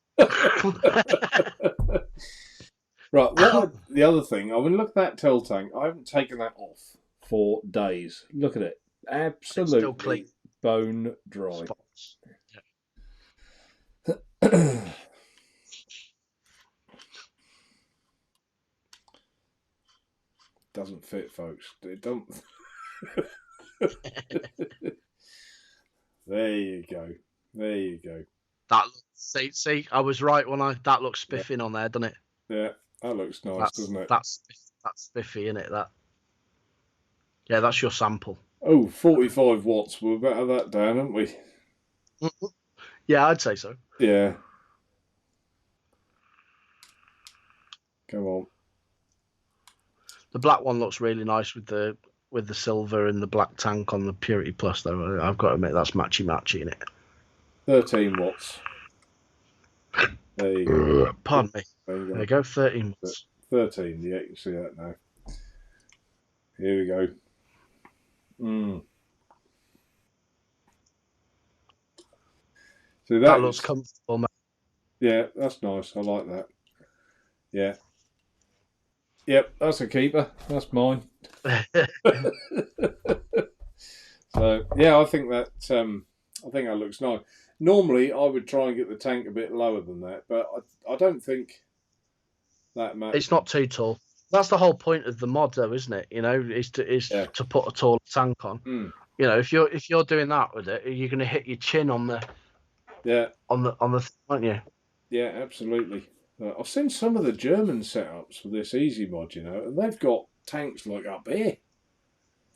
Right. The other thing, I mean, look at that tail tank. I haven't taken that off for days. Look at it. Absolutely still clean. Bone dry. Yeah. Doesn't fit, folks. It don't. There you go. There you go. That see, I was right when that looks spiffing on there, doesn't it? Yeah, that looks nice, doesn't it? That's That's spiffy, isn't it? That. Yeah, that's your sample. Oh, 45 watts. We're better that down, haven't we? Yeah, I'd say so. Yeah. Come on. The black one looks really nice with the silver and the black tank on the Purity Plus, though. I've got to admit that's matchy in it. 13 watts. There you go. Pardon me. There you go. 13 watts. 13. Yeah, you can see that now. Here we go. So that looks comfortable, mate. Yeah, that's nice. I like that. Yeah. Yep, that's a keeper. That's mine. So yeah, I think that looks nice. Normally, I would try and get the tank a bit lower than that, but I don't think that matters. It's not too tall. That's the whole point of the mod, though, isn't it? You know, is to put a tall tank on. You know, if you're doing that with it, you're going to hit your chin on the on the thing, aren't you? Yeah, absolutely. I've seen some of the German setups for this Easy mod, you know, and they've got tanks like up here.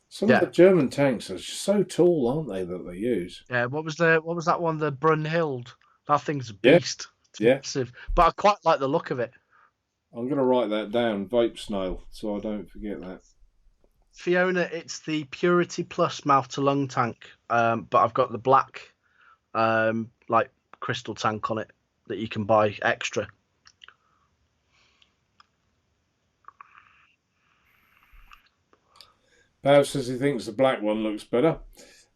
Some of the German tanks are so tall, aren't they, that they use? Yeah. What was that one? The Brunhild. That thing's a beast. Yeah. Massive. But I quite like the look of it. I'm going to write that down, Vape Snail, so I don't forget that. Fiona, it's the Purity Plus mouth to lung tank, but I've got the black, like crystal tank on it that you can buy extra. Pav says he thinks the black one looks better.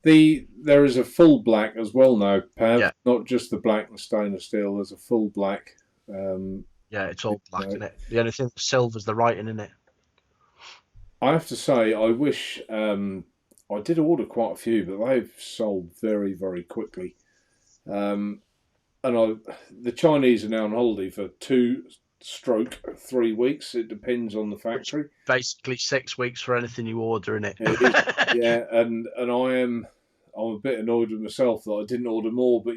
There is a full black as well now, Pav. Not just the black and stainless steel. There's a full black. Yeah, it's all black, isn't it? The only thing that's silver's the writing, isn't it? I have to say, I wish I did order quite a few, but they've sold very, very quickly. And the Chinese are now on holiday for 2-3 weeks. It depends on the factory. Basically 6 weeks for anything you order, innit? Yeah, and I'm a bit annoyed with myself that I didn't order more, but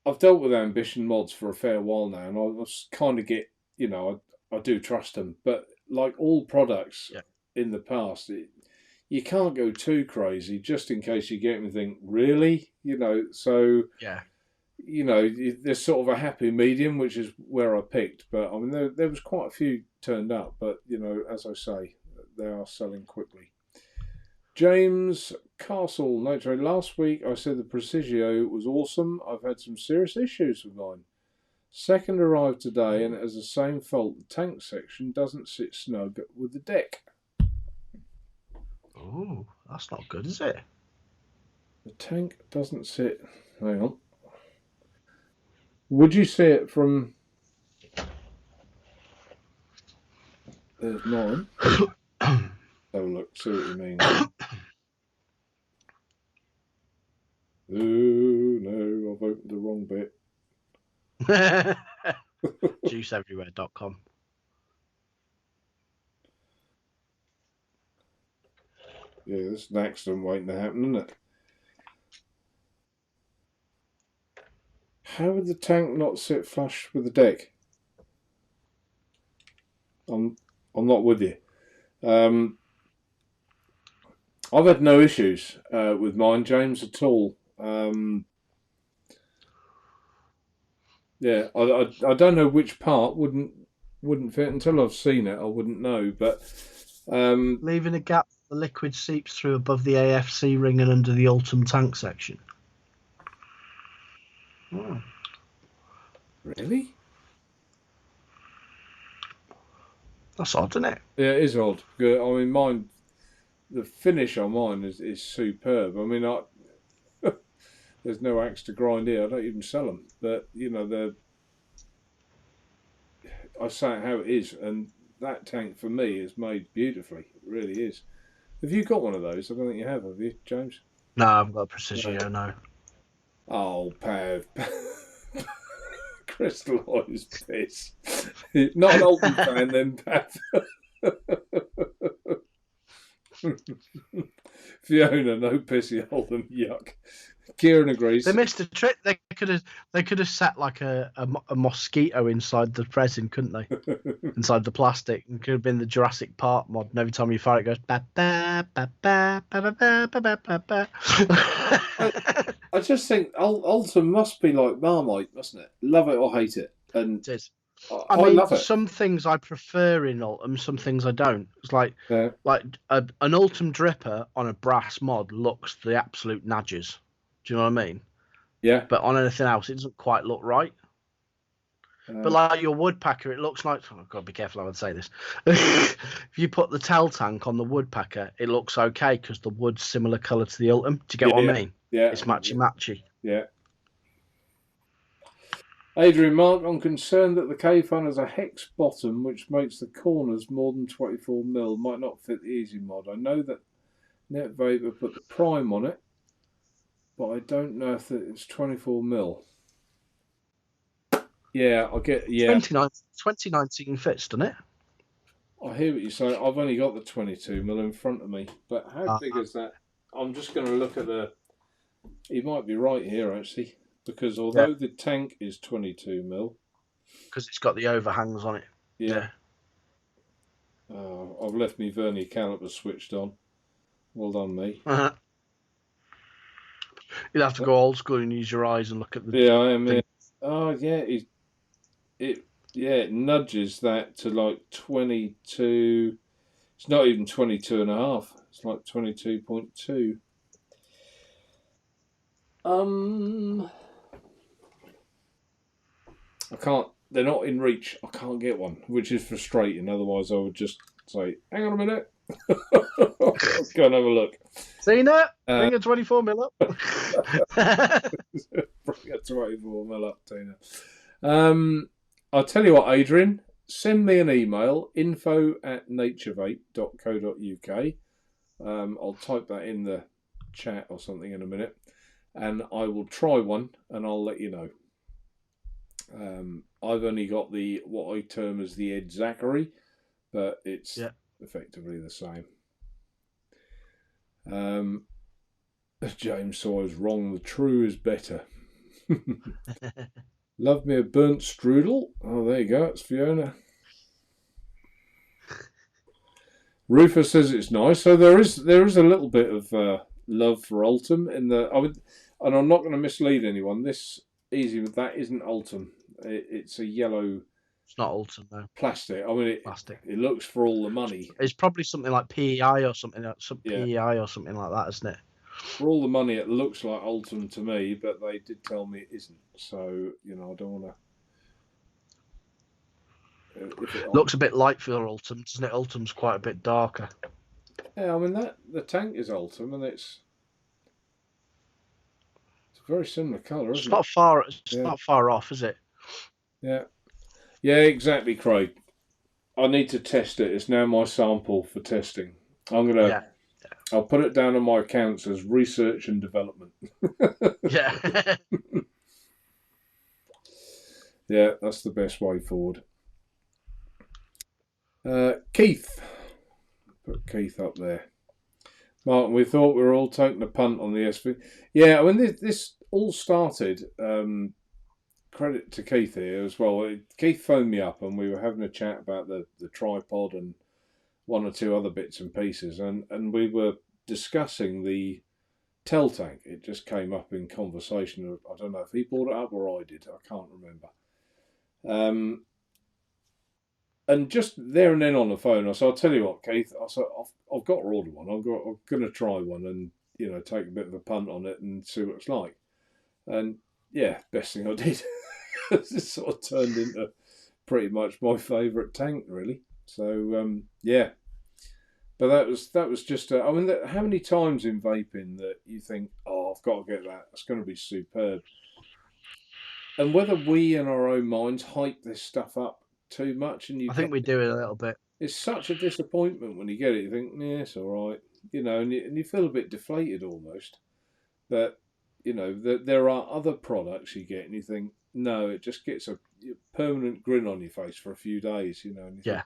I've dealt with Ambition mods for a fair while now, and I kind of get, you know, I do trust them. But like all products in the past, you can't go too crazy just in case you get anything, really, you know. So, you know, there's sort of a happy medium, which is where I picked. But I mean, there was quite a few turned up, but, you know, as I say, they are selling quickly. James Castle, Nitro. Last week I said the Precisio was awesome. I've had some serious issues with mine. Second arrived today and it has the same fault. The tank section doesn't sit snug with the deck. Oh, that's not good, is it? The tank doesn't sit... Hang on. Would you see it from... There's mine. Have a look, see what you mean. Oh, no, I've opened the wrong bit. JuiceEverywhere.com. Yeah, this is an accident waiting to happen, isn't it? How would the tank not sit flush with the deck? I'm not with you. I've had no issues with mine, James, at all. Yeah, I don't know which part wouldn't fit until I've seen it. I wouldn't know, but leaving a gap, the liquid seeps through above the AFC ring and under the Ultim tank section. Oh. Really? That's odd, isn't it? Yeah, it is odd. I mean, mine. The finish on mine is superb. I mean, there's no axe to grind here. I don't even sell them, but you know, I say it how it is, and that tank for me is made beautifully. It really is. Have you got one of those? I don't think you have you, James? No, I haven't got a Precisio, no. Oh, Pav. Crystallised piss. Not an Ultim fan then, Pav. Fiona, no pissy Oldham, yuck. Kieran agrees. They missed a trick. They could have set like a mosquito inside the resin, couldn't they? Inside the plastic. It could have been the Jurassic Park mod. And every time you fire it, goes ba ba ba ba ba ba ba ba ba ba. I just think Ultim must be like Marmite, mustn't it? Love it or hate it. And It is. I I mean, love it. some things I prefer in Ultim, some things I don't. It's like Yeah. an Ultim dripper on a brass mod looks the absolute nadgers. Do you know what I mean? Yeah. But on anything else, it doesn't quite look right. But like your woodpacker, it looks like. Oh, I've got to be careful how I say this. If you put the tail tank on the woodpacker, it looks okay because the wood's similar colour to the Ultim. Do you get what I mean? Yeah. It's matchy. Yeah. Adrian Mark, I'm concerned that the K-Fun has a hex bottom which makes the corners more than 24mm. Might not fit the easy mod. I know that Naturevape have put the prime on it, but I don't know if it's 24mm. Yeah, I get. Yeah, 2019 fits, doesn't it? I hear what you're saying. I've only got the 22mm in front of me, but how big is that? I'm just going to look at the. You might be right here actually, because although the tank is 22mm, because it's got the overhangs on it. Yeah. I've left me vernier caliper switched on. Well done, me. You'd have to go old school and use your eyes and look at the. Yeah, I am. Yeah. Oh, yeah. It nudges that to like 22. It's not even 22 and a half. It's like 22.2. I can't. They're not in reach. I can't get one, which is frustrating. Otherwise, I would just say, "Hang on a minute, let's go and have a look." Tina, bring a 24mm up. Bring a 24mm up, Tina. I'll tell you what, Adrian. Send me an email, info@naturevape.co.uk. I'll type that in the chat or something in a minute, and I will try one, and I'll let you know. I've only got what I term as the Ed Zachary, but it's effectively the same. James Sawyer's wrong. The true is better. Love me a burnt strudel. Oh, there you go. It's Fiona. Rufus says it's nice. So there is a little bit of love for Ultim in the. And I'm not going to mislead anyone. This that isn't Ultim. It's a yellow. It's not Ultim though. Plastic. I mean, plastic. It looks for all the money. It's probably something like PEI or something. PEI or something like that, isn't it? For all the money, it looks like Ultim to me, but they did tell me it isn't. So I don't want to. Looks a bit light for Ultim, doesn't it? Ultim's quite a bit darker. Yeah, I mean the tank is Ultim, and it's a very similar colour, isn't it? It's not far off, is it? Yeah. Yeah, exactly, Craig. I need to test it. It's now my sample for testing. I'll put it down on my accounts as research and development. Yeah. Yeah, that's the best way forward. Keith. Put Keith up there. Martin, we thought we were all taking a punt on the SV. Yeah, I mean, this all started, credit to Keith here as well. Keith phoned me up and we were having a chat about the tripod and one or two other bits and pieces. And we were discussing the Tel tank. It just came up in conversation. I don't know if he brought it up or I did. I can't remember. And just there and then on the phone, I said, "I'll tell you what, Keith. I said, I've got to order one. I'm going to try one and take a bit of a punt on it and see what it's like." And yeah, best thing I did. It sort of turned into pretty much my favourite tank, really. So yeah, but that was just. I mean, how many times in vaping that you think, "Oh, I've got to get that. It's going to be superb." And whether we in our own minds hype this stuff up too much, and I think we do it a little bit. It's such a disappointment when you get it. You think, "Yeah, it's all right," and you feel a bit deflated almost. That there are other products you get, and you think, no, it just gets a permanent grin on your face for a few days, and you think,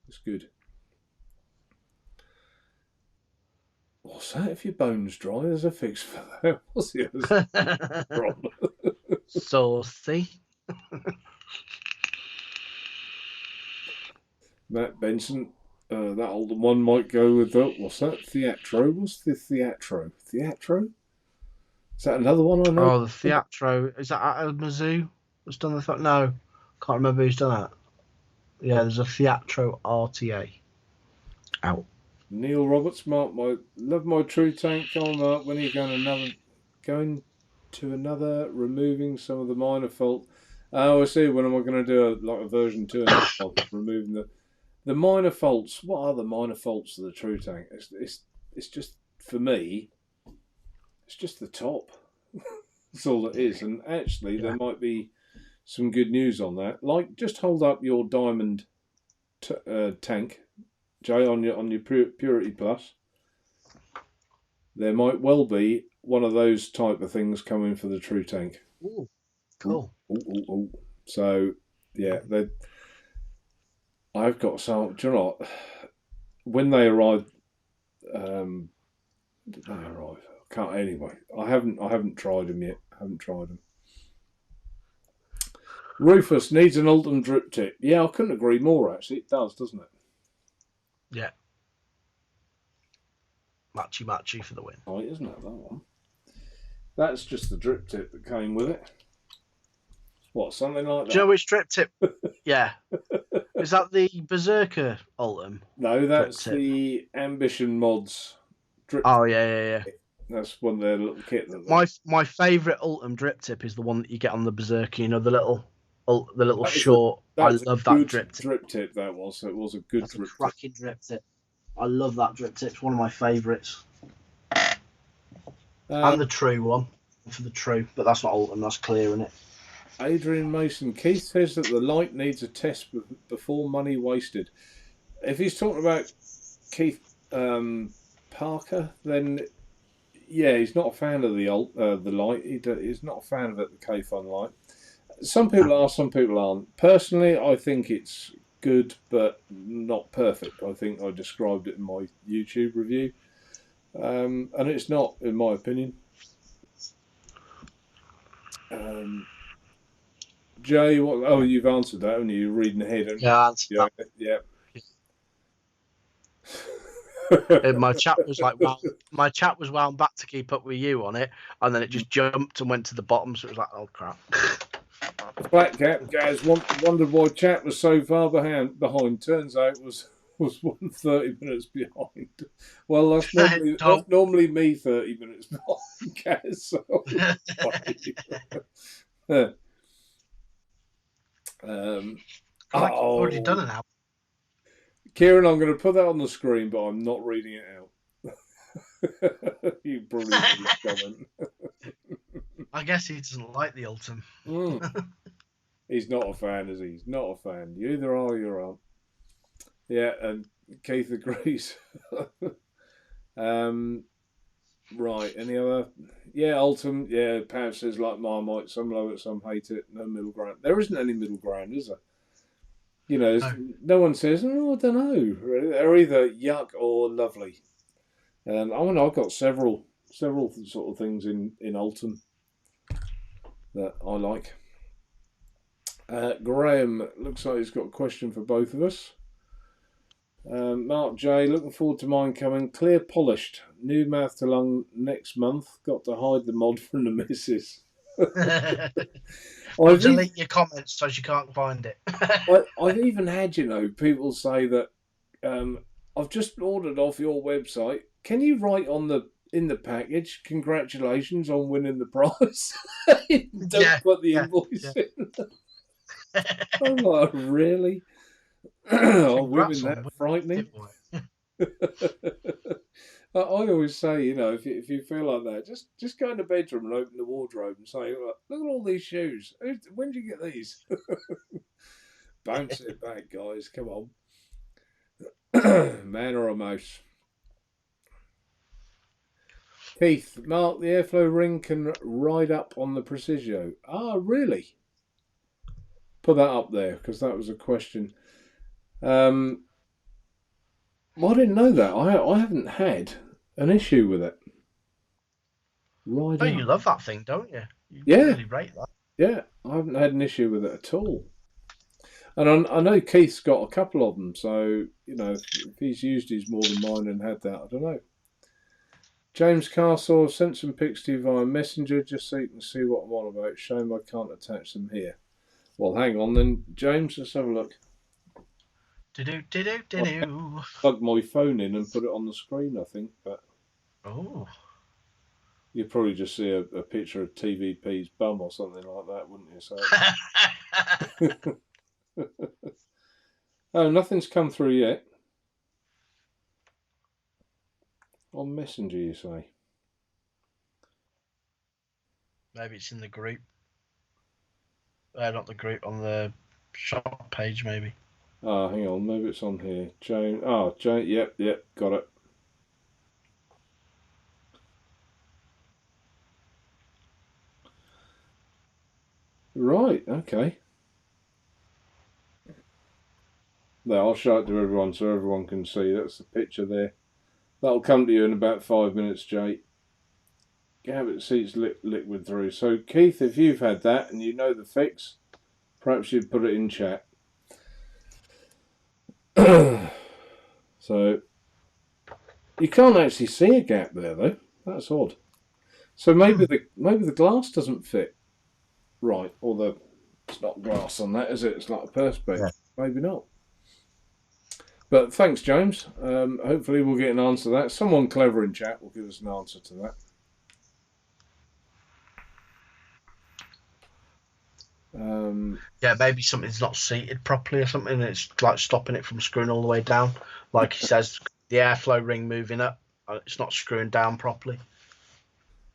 it's good. What's that? If your bone's dry, there's a fix for that. What's the other problem? Saucy. Matt Benson, that older one might go with the, what's that? Theatro? What's the Theatro? Theatro? Is that another one I know? Oh, the Theatro. Is that at Mizzou? That's done the thought? No, can't remember who's done that. Yeah, there's a Theatro RTA out. Neil Roberts, Mark, love my True Tank. Come on, Mark. When are you going to another, removing some of the minor fault? Oh, I see. When am I going to do a version 2 of removing the minor faults? What are the minor faults of the True Tank? It's just, for me, it's just the top. That's all it is. And actually, there might be some good news on that. Like, just hold up your diamond tank, Jay, on your Purity Plus. There might well be one of those type of things coming for the True Tank. Ooh, cool. Ooh. So, yeah, I've got some. Do you know what? When they arrive, did they arrive? I can't anyway. I haven't tried them yet. Rufus needs an Ultim drip tip. Yeah, I couldn't agree more. Actually, it does, doesn't it? Yeah. Matchy for the win. Right, isn't it, that one? That's just the drip tip that came with it. What, something like that? Do you know which drip tip? Yeah. Is that the Berserker Ultim? No, that's the Ambition Mods drip tip. Oh, tip. yeah. That's one of their little kit. My favourite Ultim drip tip is the one that you get on the Berserker. You know, the little short. I love that drip tip. Drip tip that was. So it was a good drip tip. Cracking drip tip. I love that drip tip. It's one of my favourites. And the True one for the True, but that's not Ultim. That's clear, isn't it? Adrian Mason. Keith says that the light needs a test before money wasted. If he's talking about Keith Parker, then yeah, he's not a fan of the light. He's not a fan of it, the K-Fun light. Some people are, some people aren't. Personally, I think it's good, but not perfect. I think I described it in my YouTube review, and it's not, in my opinion. Jay, what? Oh, you've answered that, haven't you? You're reading ahead. Yeah, I answered that. Yeah. My chat was wound back to keep up with you on it, and then it just jumped and went to the bottom. So it was like, oh crap. Black Cap guys wondered why chat was so far behind. Turns out it was 30 minutes behind. Well, that's normally me 30 minutes behind, Gaz. So I've already done it now. Kieran, I'm going to put that on the screen, but I'm not reading it out. You probably read this comment. I guess he doesn't like the Ultim. He's not a fan, is he? He's not a fan. You either are or you aren't. Yeah, and Keith agrees. Right, any other? Yeah, Ultim. Yeah, Pav says like Marmite. Some love it, some hate it. No middle ground. There isn't any middle ground, is there? You know, no one says, oh, I don't know. They're either yuck or lovely. And I've got several sort of things in Ultim that I like. Graham looks like he's got a question for both of us. Mark J, looking forward to mine coming. Clear polished. New mouth to lung next month. Got to hide the mod from the missus. I'll delete your comments so you can't find it. I've even had, people say that I've just ordered off your website. Can you write in the package, congratulations on winning the prize? Don't put the invoice in. I'm like, really? Are women that frightening? I always say, if you feel like that, just go in the bedroom and open the wardrobe and say, look at all these shoes. When did you get these? Bounce it back, guys. Come on. Man or a mouse? Keith, Mark, the airflow ring can ride up on the Precisio. Ah, really? Put that up there, because that was a question. Well, I didn't know that. I haven't had an issue with it. Right Oh, up. you love that thing, don't you? You Yeah, really rate that. yeah. I haven't had an issue with it at all. And I know Keith's got a couple of them, so if he's used his more than mine and had that, I don't know. James Castle sent some pics to you via Messenger just so you can see what I'm on about. Shame I can't attach them here. Well, hang on then, James. Let's have a look. Do. Plug my phone in and put it on the screen, I think, but Oh. you'd probably just see a picture of TVP's bum or something like that, wouldn't you? So, oh, nothing's come through yet. On Messenger, you say? Maybe it's in the group. Not the group, on the shop page, maybe. Ah, hang on, maybe it's on here. Jane. Oh, Jane. Yep, got it. Right, okay. There, I'll show it to everyone so everyone can see. That's the picture there. That'll come to you in about 5 minutes, Jay. Gabbett seats liquid through. So, Keith, if you've had that and you know the fix, perhaps you'd put it in chat. So, you can't actually see a gap there, though. That's odd. So maybe the glass doesn't fit right, or it's not glass on that, is it? It's like a perspex. Yeah. Maybe not. But thanks, James. Hopefully we'll get an answer to that. Someone clever in chat will give us an answer to that. Yeah, maybe something's not seated properly or something. It's like stopping it from screwing all the way down. Like he says, the airflow ring moving up, it's not screwing down properly.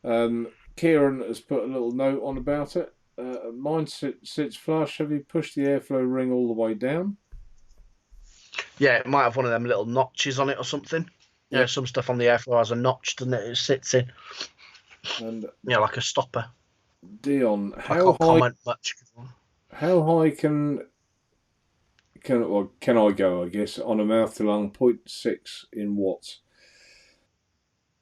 Kieran has put a little note on about it. Mine sits flush. Have you pushed the airflow ring all the way down? Yeah, it might have one of them little notches on it or something. Yeah, some stuff on the airflow has a notch, doesn't it? It sits in. And like a stopper. Dion, how high? Comment much. How high can I go? I guess on a mouth to lung 0.6 in watts.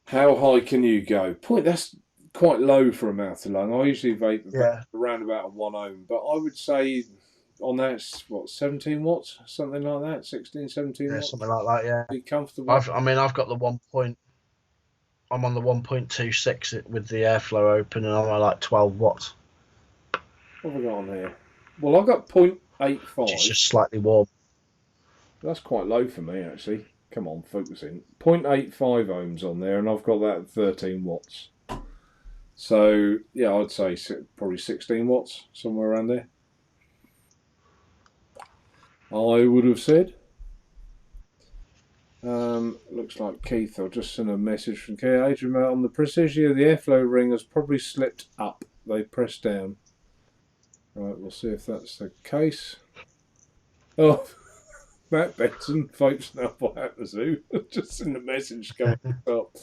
How high can you go? That's quite low for a mouth to lung. I usually vape around about a 1 ohm, but I would say on that, 17 watts, something like that, 16, 17 watts. Something like that. Yeah, be comfortable. I've got the 1. I'm on the 1.26 with the airflow open, and I'm at like 12 watts. What have I got on here? Well, I've got 0.85. It's just slightly warm. That's quite low for me, actually. Come on, focus in. 0.85 ohms on there, and I've got that at 13 watts. So, yeah, I'd say probably 16 watts, somewhere around there. I would have said. Looks like Keith. I'll just send a message from Adrian on the precision. The airflow ring has probably slipped up. They pressed down. Right, we'll see if that's the case. Oh, Matt Benson, folks, know what happened to. Just in the message coming up.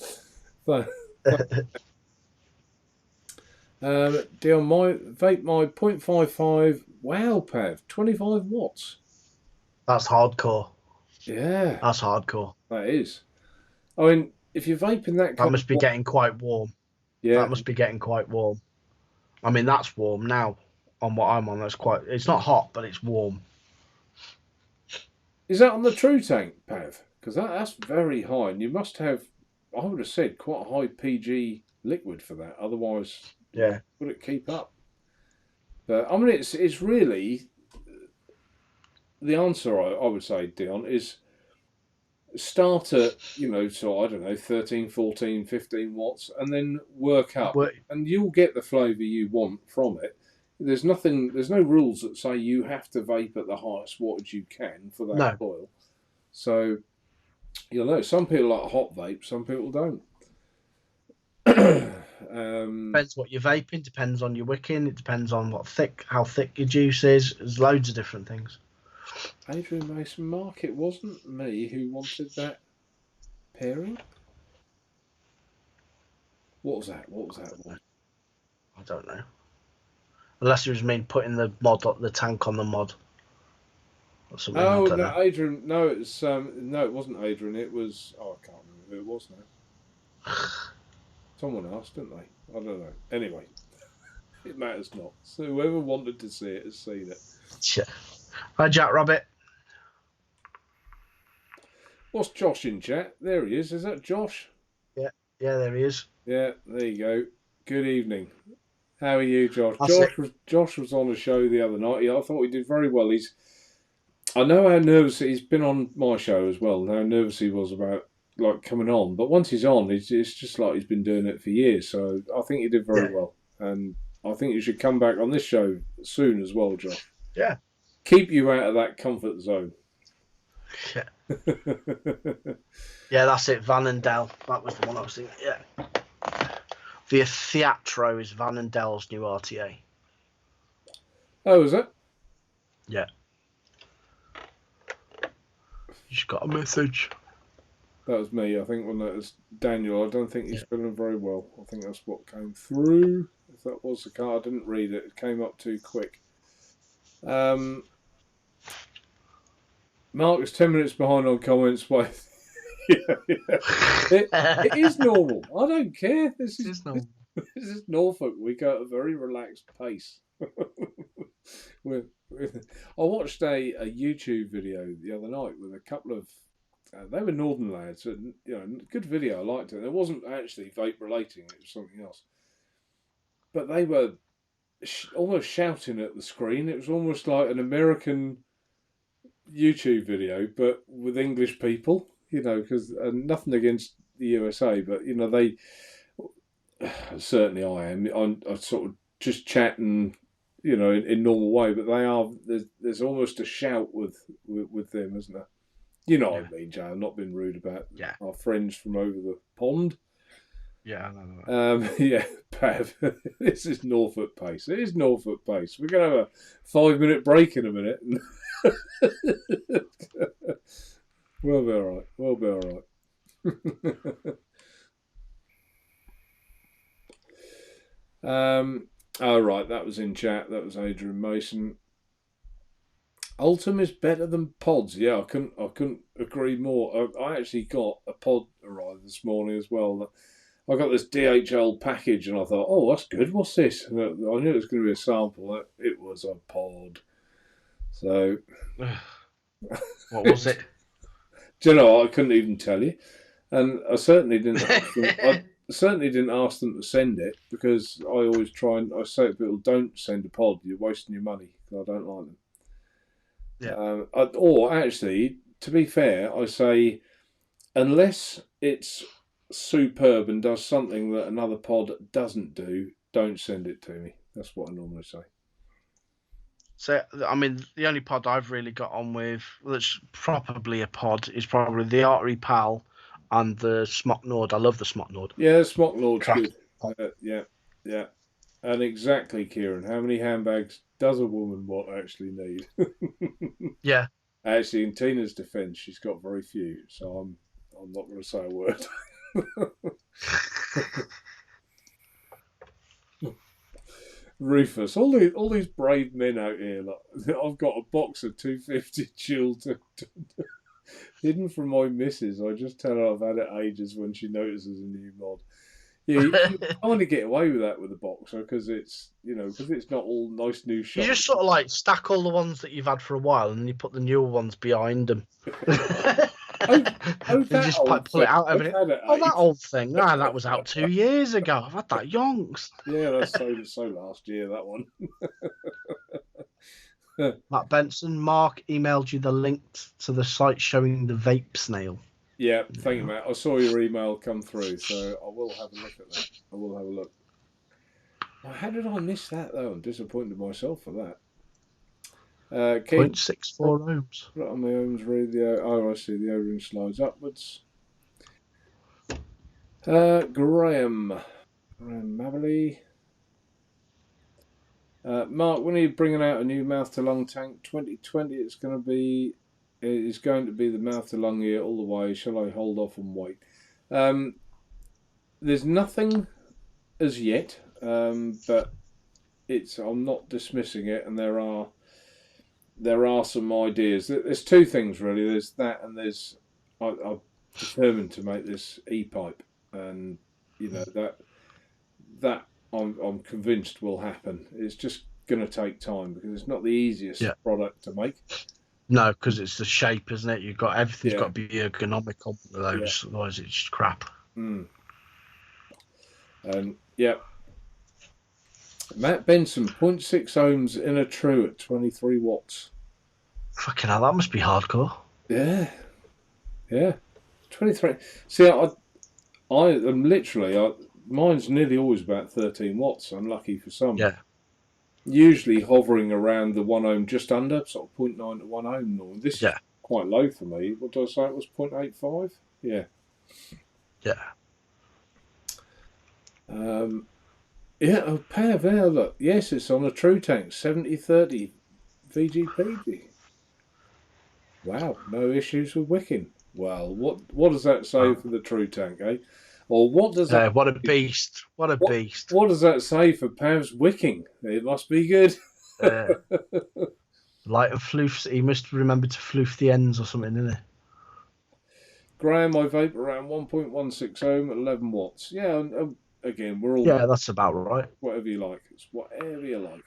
Dion, my vape, my 0.55. Wow, Pav, 25 watts. That's hardcore. Yeah, that's hardcore. That is. I mean, if you're vaping that must be getting quite warm. Yeah, that must be getting quite warm. I mean, that's warm now. On what I'm on, it's not hot, but it's warm. Is that on the True Tank, Pav? Because that's very high, and you must have, I would have said, quite a high PG liquid for that. Otherwise, would it keep up? But I mean, it's really the answer. I would say, Dion, is start at so I don't know, 13, 14, 15 watts, and then work up, and you'll get the flavour you want from it. There's no rules that say you have to vape at the highest wattage you can for that coil. So, some people like hot vape, some people don't. Depends what you're vaping, depends on your wicking, it depends on how thick your juice is. There's loads of different things. Adrian Mason, Mark, it wasn't me who wanted that pairing. What was that one? I don't know. Unless it was me putting the tank on the mod. Or something. Oh no, Adrian! No, it's no, it wasn't Adrian. It was I can't remember who it was now. Someone asked, didn't they? I don't know. Anyway, it matters not. So whoever wanted to see it has seen it. Yeah. Hi, Jack Rabbit. What's Josh in chat? There he is. Is that Josh? Yeah, there he is. Yeah, there you go. Good evening. How are you, Josh? That's Josh was on a show the other night. I thought he did very well. I know how nervous he's been on my show as well. And how nervous he was about coming on, but once he's on, it's just like he's been doing it for years. So I think he did very well, and I think you should come back on this show soon as well, Josh. Yeah. Keep you out of that comfort zone. Yeah. Yeah, that's it. Van and Del. That was the one I was thinking. Yeah. The Theatro is Van and Del's new RTA. Oh, is it? Yeah. You just got a message. That was me. I think when that was Daniel. I don't think he's feeling very well. I think that's what came through. If that was the car, I didn't read it. It came up too quick. Mark is 10 minutes behind on comments. But it is normal. I don't care. This is normal. This is Norfolk. We go at a very relaxed pace. I watched a YouTube video the other night with a couple of. They were Northern lads. Good video. I liked it. It wasn't actually vape relating. It was something else. But they were almost shouting at the screen. It was almost like an American YouTube video, but with English people. Because nothing against the USA, but they. Certainly, I am. I'm sort of just chatting, in normal way. But they are. There's almost a shout with them, isn't there? You know what I mean, Jay. I'm not being rude about our friends from over the pond. Yeah, I know. Yeah, Pav. This is Norfolk pace. It is Norfolk pace. We're going to have a 5-minute break in a minute. We'll be all right. We'll be all right. Oh, right. That was in chat. That was Adrian Mason. Ultim is better than pods. Yeah, I couldn't agree more. I actually got a pod arrived this morning as well. I got this DHL package and I thought, oh, that's good. What's this? And I knew it was going to be a sample. It was a pod. So, what was it? Do you know? I couldn't even tell you, and I certainly didn't. I certainly didn't ask them to send it because I always try and I say to people, don't send a pod. You're wasting your money because I don't like them. Yeah. Or actually, to be fair, I say, unless it's superb and does something that another pod doesn't do, don't send it to me. That's what I normally say. So, I mean, the only pod I've really got on with that's probably a pod is probably the Artery Pal and the Smock Nord. I love the Smock Nord. Yeah, Smock Nord's good. Yeah. And exactly, Kieran, how many handbags does a woman actually need? Yeah. Actually, in Tina's defence, she's got very few, so I'm not going to say a word. Rufus, all these brave men out here. I've got a box of 250 chilled hidden from my missus. I just tell her I've had it ages when she notices a new mod. Yeah, you kind of get away with that with a boxer because it's not all nice new shots. You just sort of like stack all the ones that you've had for a while and then you put the newer ones behind them. And just pull it out of it. Oh, that old thing. That was out 2 years ago. I've had that yonks. Yeah, that's so last year, that one. Matt Benson, Mark emailed you the link to the site showing the vape snail. Yeah, thank you, Matt. I saw your email come through, so I will have a look at that. I will have a look. Well, how did I miss that, though? I'm disappointed in myself for that. 0.64 ohms. Right on my ohms read the. Oh, I see. The O-ring slides upwards. Graham Mavely. Mark, when are you bringing out a new mouth to lung tank? 2020. It's going to be the mouth to lung year all the way. Shall I hold off and wait? There's nothing as yet, but I'm not dismissing it, and there are some ideas. There's two things really. There's that, and I'm determined to make this e-pipe. and you know that I'm convinced will happen. It's just going to take time because it's not the easiest Yeah. product to make. No, because it's the shape, isn't it? You've got everything's Yeah, got to be ergonomic on one of yeah, those, otherwise it's just crap. and yeah. Matt Benson, 0.6 ohms in a true at 23 watts. Fucking hell, that must be hardcore. Yeah, yeah, 23. See, I am literally, mine's nearly always about 13 watts. Unlucky for some. Yeah, Usually hovering around the 1 ohm, just under, sort of 0.9 to 1 ohm norm. This is yeah, quite low for me. What did I say? It was 0.85? Yeah. yeah. Yeah, a pair there, look. Yes, it's on a true tank, 7030 VGPG. Wow, no issues with wicking. Well, what does that say for the true tank, eh? Or what does that What a beast! What a what beast! what does that say for Pav's wicking? It must be good. Uh, like a floof, he must remember to floof the ends or something, didn't he? Graham, I vape around 1.16 ohm at 11 watts. Yeah, and again, we're all Yeah, that's about right. whatever you like. It's whatever you like.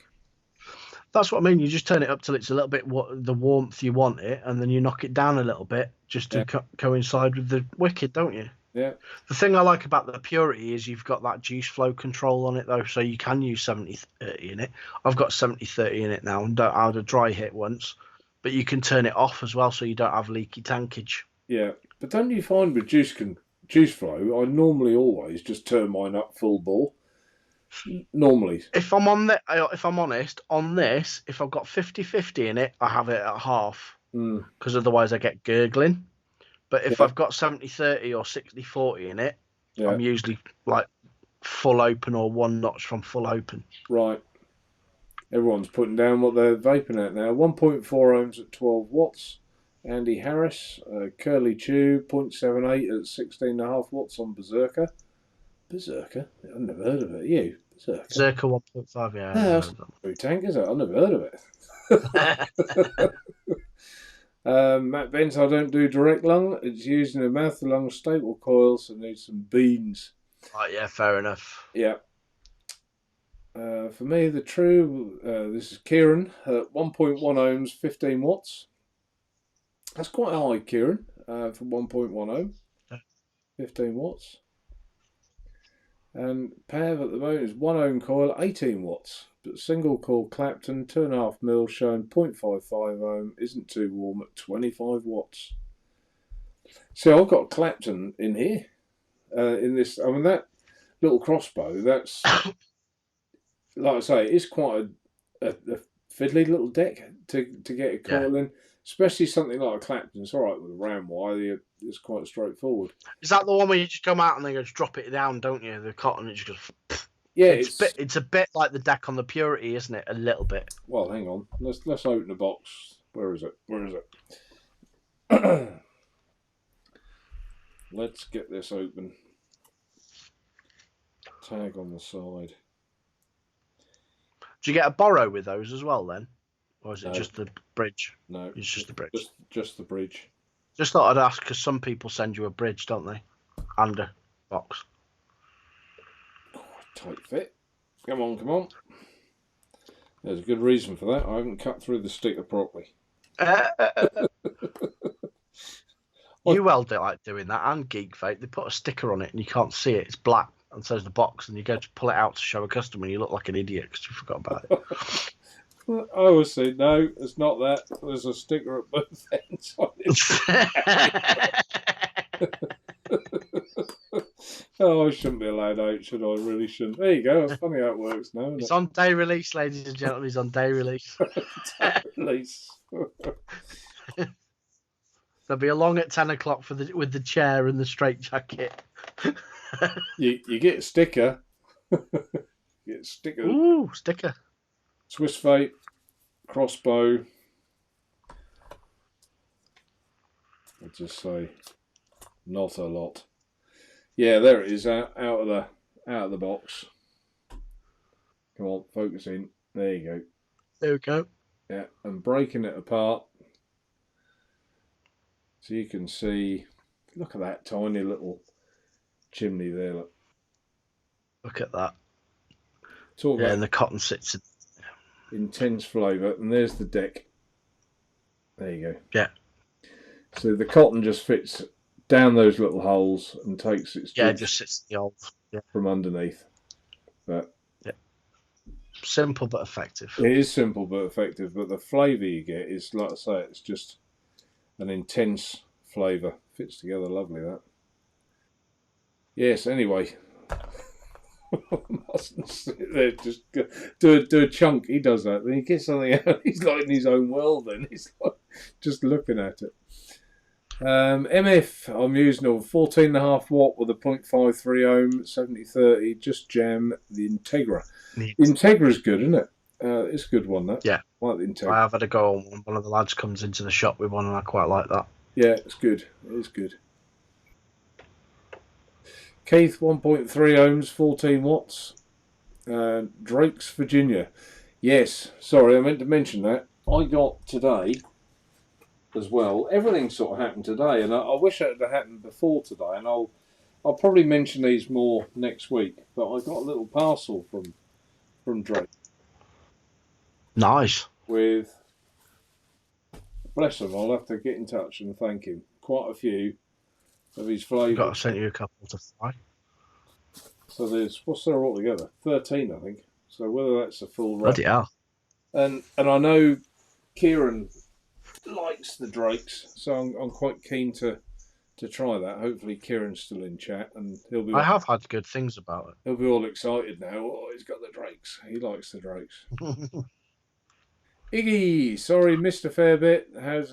That's what I mean. You just turn it up till it's a little bit what the warmth you want it, and then you knock it down a little bit just to Yeah, coincide with the wicked, don't you? yeah, The thing I like about the Purity is you've got that juice flow control on it, though, so you can use 70/30 in it. I've got 70/30 in it now, and I had a dry hit once, but you can turn it off as well, so you don't have leaky tankage. yeah. But don't you find with juice flow, I normally always just turn mine up full bore. Normally. If I'm honest, on this, if I've got 50/50 in it, I have it at half, Mm, because otherwise I get gurgling. But if yeah, I've got 70/30 or 60/40 in it, yeah. I'm usually like full open or one notch from full open. Right. Everyone's putting down what they're vaping at now. 1.4 ohms at 12 watts. Andy Harris, Curly Chew, 0.78 at 16.5 watts on Berserker. Berserker? I've never heard of it. You? Berserker? Circa 1.5, yeah, I No, never that's heard not of a true tank, is it? I've never heard of it. that. Matt Bent, I don't do direct lung. It's used in a mouth to lung staple coil, so needs some beans. Right, yeah, fair enough. Yeah. For me, the true, this is Kieran, 1.1 ohms, 15 watts. That's quite high, Kieran, for 1.1 ohm, 15 watts. And PAV at the moment is 1 ohm coil, 18 watts. But single coil Clapton, 2.5 mil, showing 0.55 ohm, isn't too warm at 25 watts. So I've got Clapton in here, in this. I mean, that little crossbow, that's, like I say, it's quite a fiddly little deck to get a Yeah. coil in, especially something like a Clapton. It's all right with a round wire, it's quite straightforward. Is that the one where you just come out and then you just drop it down, don't you? The cotton, it just goes. Yeah, It's a bit like the deck on the Purity, isn't it? A little bit. well, hang on. Let's open the box. Where is it? Where is it? Let's get this open. Tag on the side. Do you get a borrow with those as well then? Or is it No. just the bridge? No, It's just the bridge. Just the bridge. Just thought I'd ask because some people send you a bridge, don't they? And a box. Tight fit. Come on, come on. There's a good reason for that. I haven't cut through the sticker properly. You well do like doing that, and Geek Vape. They put a sticker on it and you can't see it. It's black, and so's the box. And you go to pull it out to show a customer, and you look like an idiot because you forgot about it. I always say, no, it's not that. There's a sticker at both ends on it. Oh, I shouldn't be allowed out, should I? Really shouldn't. There you go. It's funny how it works now, isn't It's it? on day release, ladies and gentlemen. It's on day release. Release. They'll be along at 10 o'clock with the chair and the straight jacket. You get a sticker. Get stickers. Ooh, sticker. Swiss Vape, crossbow. I'll just say, not a lot. Yeah, there it is, out of the box. Come on, focus in. There you go. There we go. Yeah, and breaking it apart, so you can see. Look at that tiny little chimney there. Look at that. Talk Yeah, about and the cotton sits in. intense flavour. And there's the deck. There you go. Yeah. So the cotton just fits down those little holes and takes its Yeah, it juice just sits in the old. Yeah. from underneath. But yeah. Simple but effective. it is simple but effective. But the flavour you get is, like I say, it's just an intense flavour. Fits together lovely, that. Yes, anyway. Mustn't sit there, just do a chunk. He does that. Then he gets something out. He's like in his own world then. He's like just looking at it. MF, I'm using a 14.5 watt with a 0.53 ohm, 7030, just jam the Integra. The Integra's good, isn't it? It's a good one, that. Yeah. I like the Integra. I have had a go on one. One of the lads comes into the shop with one and I quite like that. Yeah, it's good. It is good. Keith, 1.3 ohms, 14 watts. Drake's, Virginia. Yes, sorry, I meant to mention that. I got today as well. Everything sort of happened today, and I wish it had happened before today. And I'll probably mention these more next week. But I got a little parcel from Drake. Nice. With, bless him, I'll have to get in touch and thank him. Quite a few of his flavours. Got to send you a couple to try. So there's, what's there altogether? 13, I think. So whether that's a full run. Bloody hell. And I know Kieran likes the Drakes, so I'm quite keen to try that. Hopefully Kieran's still in chat and he'll be. I have had good things about it. He'll be all excited now. Oh, he's got the Drakes. He likes the Drakes. Iggy, sorry, missed a fair bit. How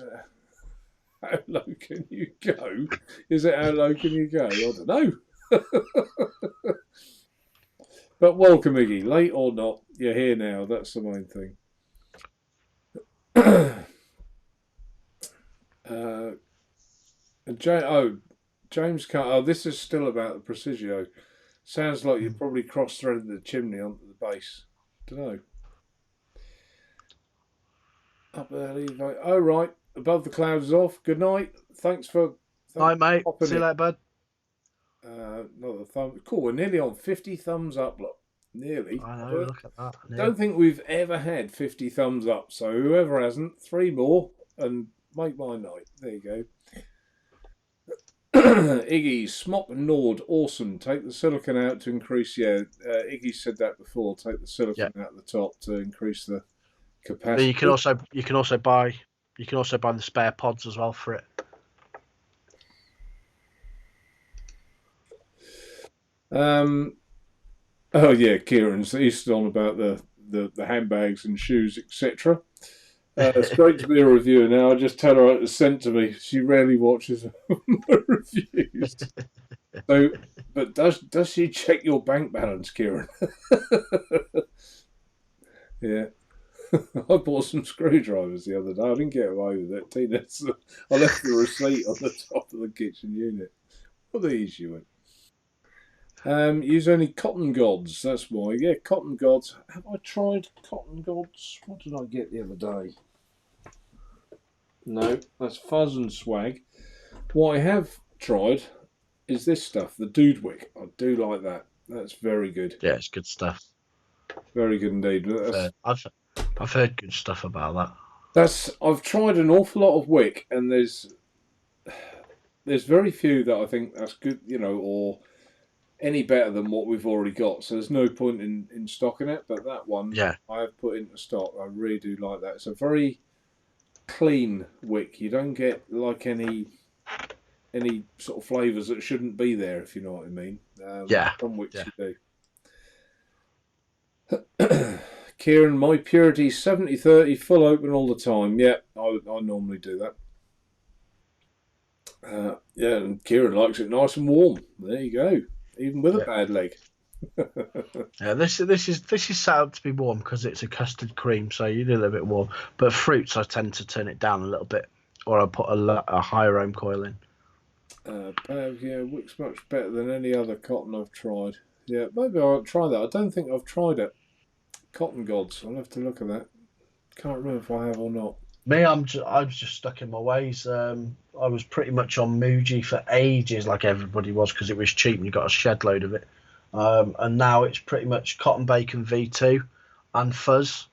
low can you go? Is it how low can you go? I don't know. But welcome, Iggy. Late or not, you're here now. That's the main thing. James can't. Oh, this is still about the Precisio. Sounds like you probably cross-threaded the chimney onto the base. Don't know. Up early. Oh, right. Above the clouds is off. Good night. Thanks for. Bye, mate. See you later, bud. Not the thumb. Cool. We're nearly on 50 thumbs up. Look, nearly. I know. Look at that. Yeah. Don't think we've ever had 50 thumbs up. So whoever hasn't, 3 more and make my night. There you go. Iggy, Smop and Nord, awesome. Take the silicon out to increase. Yeah, Iggy said that before. Take the silicon out the top to increase the capacity. But you can also buy the spare pods as well for it. Oh yeah, Kieran's he's on about the handbags and shoes, etc. It's great to be a reviewer now. I just tell her it was sent to me. She rarely watches my reviews. So, but does she check your bank balance, Kieran? Yeah. I bought some screwdrivers the other day. I didn't get away with it. Tina, I left the receipt on the top of the kitchen unit. What are these you went? Use only Cotton Gods. That's why. Yeah, Cotton Gods. Have I tried Cotton Gods? What did I get the other day? No, that's Fuzz and Swag. What I have tried is this stuff, the Dudewick. I do like that. That's very good. Yeah, it's good stuff. Very good indeed. I've heard good stuff about that. I've tried an awful lot of wick, and there's very few that I think that's good, or any better than what we've already got. So there's no point in stocking it. But that one, I have put into stock. I really do like that. It's a very clean wick. You don't get like any sort of flavours that shouldn't be there, if you know what I mean. Some wicks you do. Kieran, my purity 70-30, full open all the time. Yeah, I normally do that. And Kieran likes it nice and warm. There you go. Even with a bad leg. Yeah, this is set up to be warm because it's a custard cream, so you do a little bit warm. But fruits, I tend to turn it down a little bit, or I put a higher ohm coil in. Wick's much better than any other cotton I've tried. Yeah, maybe I'll try that. I don't think I've tried it. Cotton Gods. I'll have to look at that. Can't remember if I have or not. Me, I'm just stuck in my ways. I was pretty much on Muji for ages, like everybody was, because it was cheap and you got a shed load of it. And now it's pretty much Cotton Bacon V2 and Fuzz.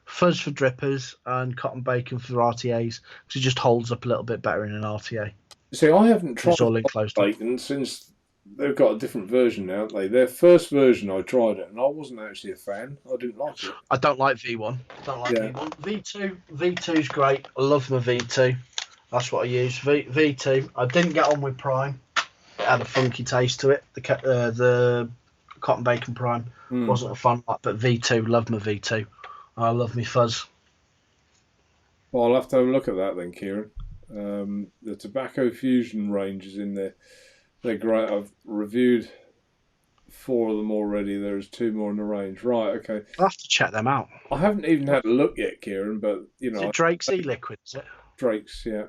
Fuzz for drippers and Cotton Bacon for RTAs, because it just holds up a little bit better in an RTA. See, I haven't tried It's all enclosed. bacon since they've got a different version now, haven't they? Their first version, I tried it, and I wasn't actually a fan. I didn't like it. I don't like V1. Don't like Yeah. V1. V2's great. I love my V2. That's what I use. V2. I didn't get on with Prime. It had a funky taste to it. The Cotton Bacon Prime wasn't a fun lot, but V2, love my V2. I love me Fuzz. Well, I'll have to have a look at that then, Kieran. The Tobacco Fusion range is in there. They're great. I've reviewed 4 of them already. There's 2 more in the range. Right, okay. I'll have to check them out. I haven't even had a look yet, Kieran, but, you know. Is it Drake's e-liquid, is it? Drake's, yeah.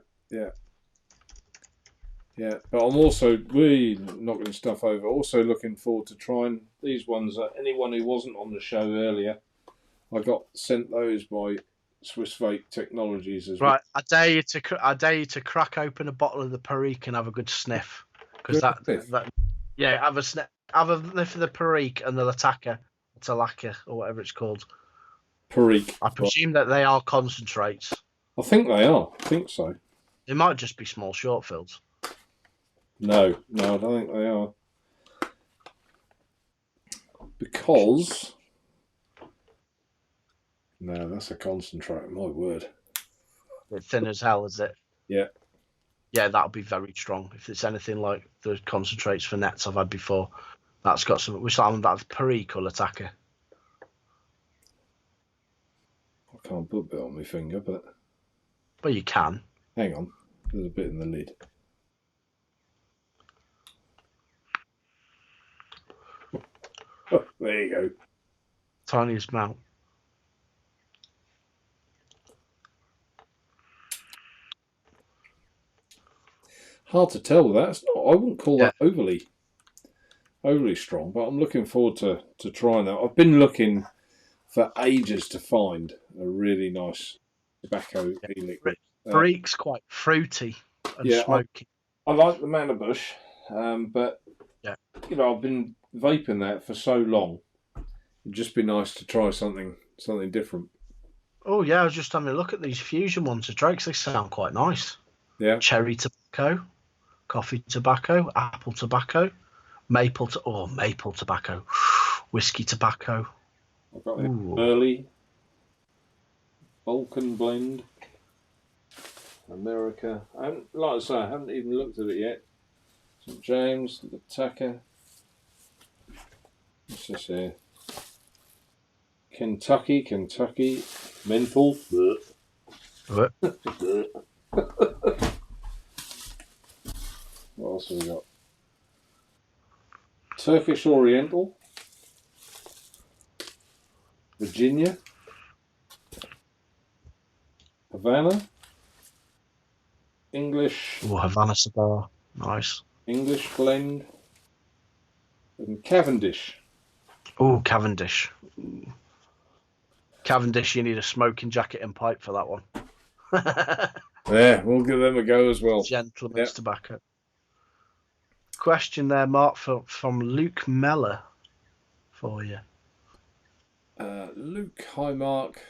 But I'm also really knocking stuff over. Also looking forward to trying these ones. Anyone who wasn't on the show earlier, I got sent those by Swiss Vape Technologies as well. Right, I dare you to crack open a bottle of the Perique and have a good sniff, because have a sniff, have a sniff of the Perique and the Talaka or whatever it's called. Perique. I presume that they are concentrates. I think they are. I think so. They might just be small short fills. No, I don't think they are. Because no, that's a concentrate. My word. It's thin as hell, is it? Yeah. Yeah, that'll be very strong. If it's anything like the concentrates for nets I've had before, that's got some. Which one? That's Perique or Lataka? I can't put it on my finger, but. Well, you can. Hang on. There's a bit in the lid. Oh, there you go. Tiniest amount. Hard to tell with that. It's not. I wouldn't call that overly strong, but I'm looking forward to trying that. I've been looking for ages to find a really nice tobacco e-liquid. Perique's quite fruity and smoky. I like the Manor Bush, but you know, I've been vaping that for so long. It'd just be nice to try something different. Oh yeah, I was just having a look at these fusion ones. The Drakes, they sound quite nice. Yeah. Cherry tobacco, coffee tobacco, apple tobacco, maple tobacco, whiskey tobacco. I've got the early Balkan blend, America. Like I say, I haven't even looked at it yet. St James, the Tucker. What's this here? Kentucky, menthol. What? What else have we got? Turkish Oriental, Virginia, Havana, English. Oh, Havana cigar, nice. English blend, and Cavendish. Oh, Cavendish. Cavendish, you need a smoking jacket and pipe for that one. Yeah, we'll give them a go as well. Gentleman's tobacco. Question there, Mark, from Luke Meller for you. Luke, hi Mark.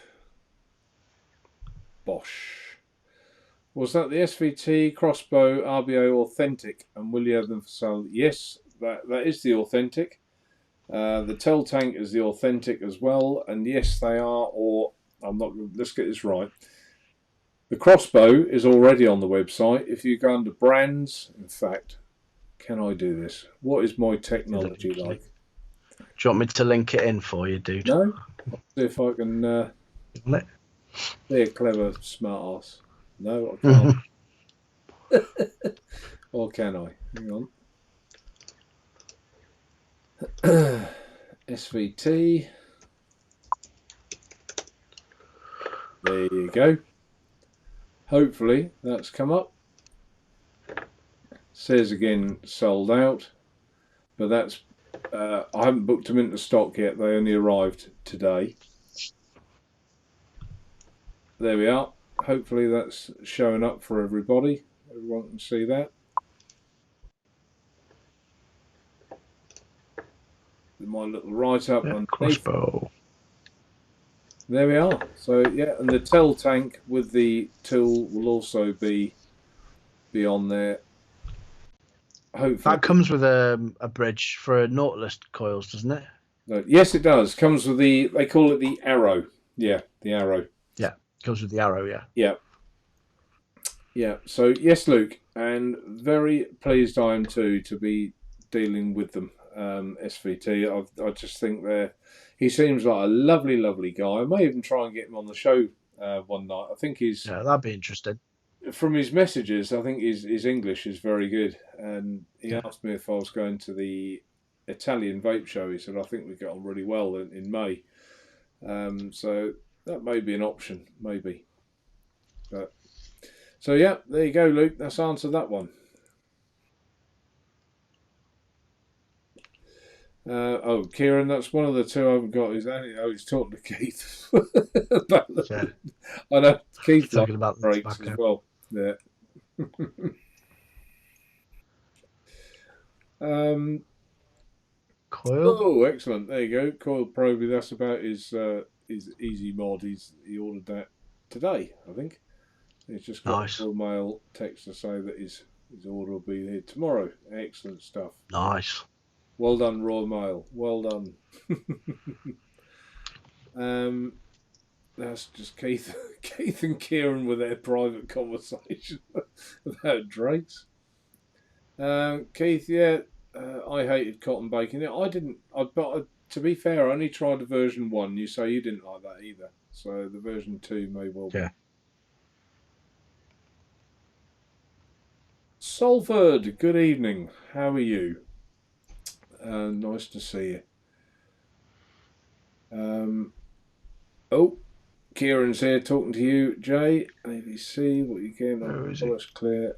Bosch. Was that the SVT Crossbow RBO Authentic, and will you have them for sale? Yes, that is the Authentic. The Tel Tank is the Authentic as well, and yes, they are. Or I'm not. Let's get this right. The Crossbow is already on the website. If you go under brands, in fact, can I do this? What is my technology like? Do you want me to link it in for you, dude? No. I'll see if I can. Be a clever smart ass. No, I can't. Or can I? Hang on. SVT. There you go. Hopefully that's come up. Says again sold out, but that's I haven't booked them into stock yet. They only arrived today. There we are. hopefully that's showing up for everybody. Everyone can see that. My little write-up underneath. Crossbow. There we are. So yeah, and the tell tank with the tool will also be on there. Hopefully That comes with a bridge for Nautilus coils, doesn't it? Yes, it does. Comes with the, they call it the arrow. Yeah, the arrow. Yeah, comes with the arrow, yeah. Yeah. Yeah. So yes, Luke, and very pleased I am too to be dealing with them. SVT. I just think he seems like a lovely, lovely guy. I may even try and get him on the show one night. I think he's, Yeah, that'd be interesting. from his messages, I think his English is very good. And he asked me if I was going to the Italian vape show. He said, I think we get on really well in May. So that may be an option, maybe. But so yeah, there you go, Luke. That's answered that one. Oh, Kieran, that's one of the two I haven't got. He's talking to Keith about Yeah. I know Keith talking about breaks as well. Yeah. Coil. Oh, excellent! There you go, Coil Proby. That's about his easy mod. He ordered that today, I think. He's just got a mail text to say that his order will be here tomorrow. Excellent stuff. Nice. Well done, Royal Mail. Well done. That's just Keith and Kieran with their private conversation about Drakes. Keith, yeah, I hated cotton baking. I didn't. But to be fair, I only tried the version 1. You say you didn't like that either. So the version 2 may well be. Yeah. Salford, good evening. How are you? Nice to see you. Oh, Kieran's here talking to you, Jay. ABC, what you getting on? Where is he? That's clear.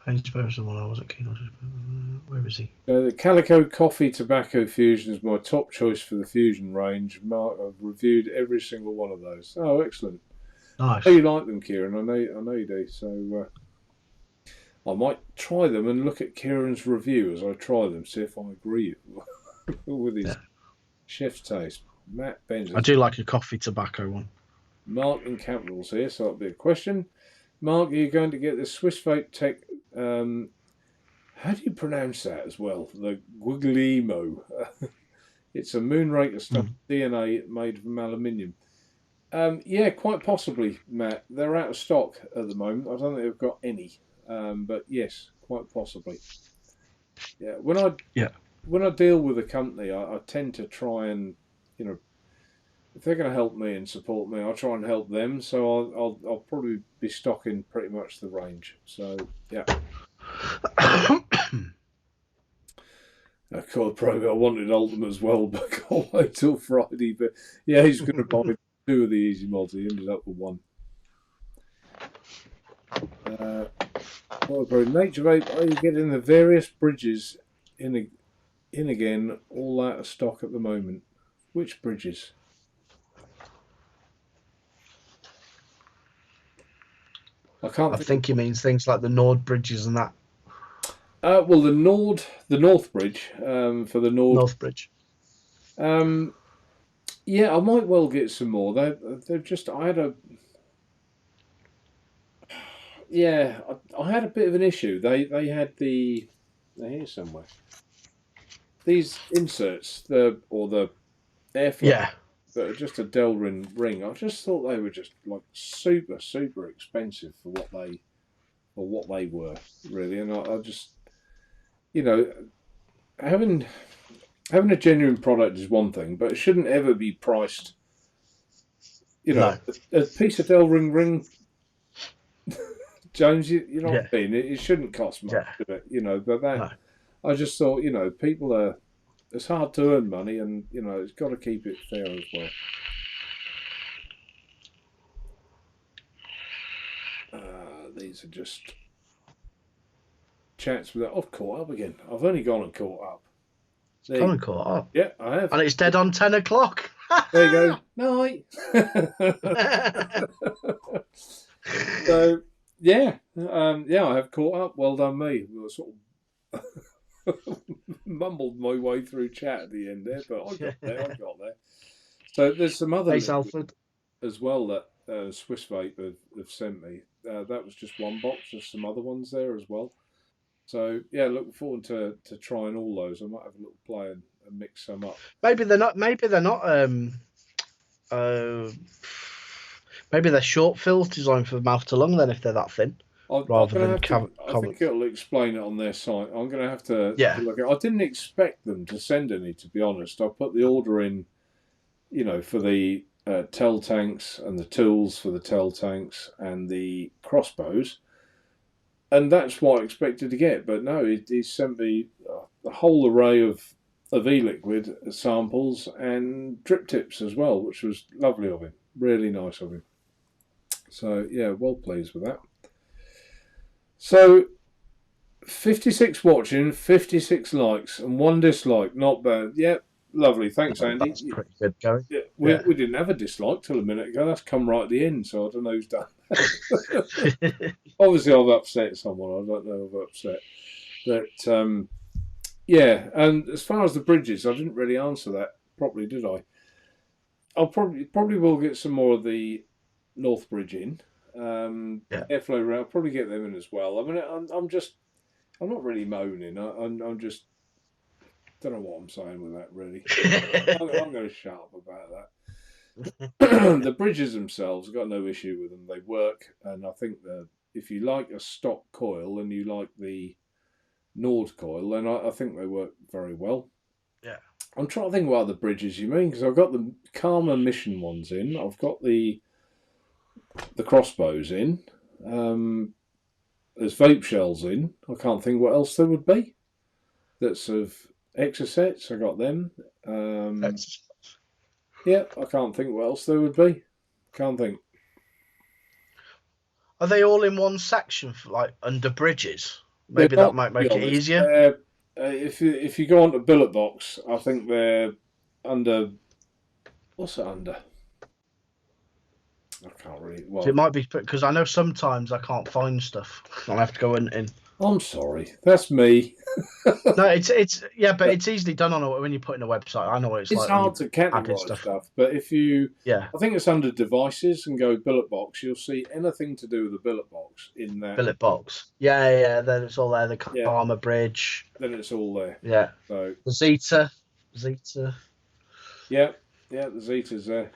Page the one I wasn't keen on. Where is he? The Calico Coffee Tobacco Fusion is my top choice for the Fusion range. Mark, I've reviewed every single one of those. Oh, excellent. Nice. Oh, you like them, Kieran? I know you do. So I might try them and look at Kieran's review as I try them, see if I agree with his chef's taste. Matt Benz. I do like a coffee tobacco one. Mark in capitals here, so that'll be a question. Mark, are you going to get the Swiss Vape Tech? How do you pronounce that as well? The Guglielmo. It's a Moonraker stuff DNA made from aluminium. Yeah, quite possibly, Matt. They're out of stock at the moment. I don't think they've got any. But yes, quite possibly. Yeah, when I deal with a company, I tend to try and, if they're going to help me and support me, I'll try and help them. So I'll probably be stocking pretty much the range. So yeah. God, probably I wanted Ultimate as well, but can't wait till Friday. But yeah, he's going to buy 2 of the easy mods. He ended up with 1. Naturevape, are you getting the various bridges in again, all out of stock at the moment? Which bridges? I think he means things like the Nord bridges and that. Well, the North Bridge for the North Bridge. Yeah, I might well get some more. They're just. I had a bit of an issue. They had they're here somewhere. These inserts, the airflow. Yeah. That are just a Delrin ring. I just thought they were just like super, super expensive for what they were, really. And I just, having a genuine product is one thing, but it shouldn't ever be priced. A piece of Delrin ring, James, you know what I mean? It shouldn't cost much, but that, I just thought, people are. It's hard to earn money, and it's got to keep it fair as well. These are just chats with. I've caught up again. I've only gone and caught up. Gone and caught up. Yeah, I have. And it's dead on 10 o'clock. There you go. Night. So yeah, yeah, I have caught up. Well done, me. I sort of mumbled my way through chat at the end there, but I got there. I got there. So there's some other Thanks, liquid Alfred. as well that Swiss Vape have sent me. That was just one box. There's some other ones there as well. So yeah, looking forward to trying all those. I might have a little play and mix some up. Maybe they're not. Maybe they're not. Uh, maybe they're short fills designed for mouth to lung. Then, if they're that thin, I'm rather gonna than have to. I think it'll explain it on their site. I'm gonna have to Yeah. look at. I didn't expect them to send any, to be honest. I put the order in, for the tel tanks and the tools for the tel tanks and the crossbows, and that's what I expected to get. But no, he sent me a whole array of e-liquid samples and drip tips as well, which was lovely of him. Really nice of him. So yeah, well pleased with that. So 56 watching, 56 likes, and 1 dislike. Not bad. Yep, lovely. Thanks, Andy. That's pretty good going. Yeah, we didn't have a dislike till a minute ago. That's come right at the end, so I don't know who's done. Obviously, I've upset someone. I don't know if I've upset. But yeah, and as far as the bridges, I didn't really answer that properly, did I? I'll probably will get some more of the North Bridge in. Airflow rail, I'll probably get them in as well. I mean, I'm not really moaning. I'm just don't know what I'm saying with that really. I'm going to shut up about that. The bridges themselves, I've got no issue with them. They work, and I think that if you like a stock coil and you like the Nord coil, then I think they work very well. Yeah. I'm trying to think what other bridges you mean, because I've got the Karma Mission ones in. I've got the crossbows in. There's vape shells in. I can't think what else there would be. That's of Exocets. I got them. Yeah, I can't think what else there would be. Can't think. Are they all in one section for like under bridges? Maybe that might make it easier. If you go onto Billet Box, I think they're under. What's it under? I can't really. Well, So it might be because I know sometimes I can't find stuff. I'll have to go in. I'm sorry, that's me. No, it's yeah, but it's easily done on when you put in a website. I know what it's like. It's hard to categorise stuff, but if you, I think it's under devices and go Billet Box, you'll see anything to do with the Billet Box in that. Billet Box, yeah. Then it's all there. The Karma Bridge. Then it's all there. Yeah. So the Zeta. Yeah, the Zeta's there.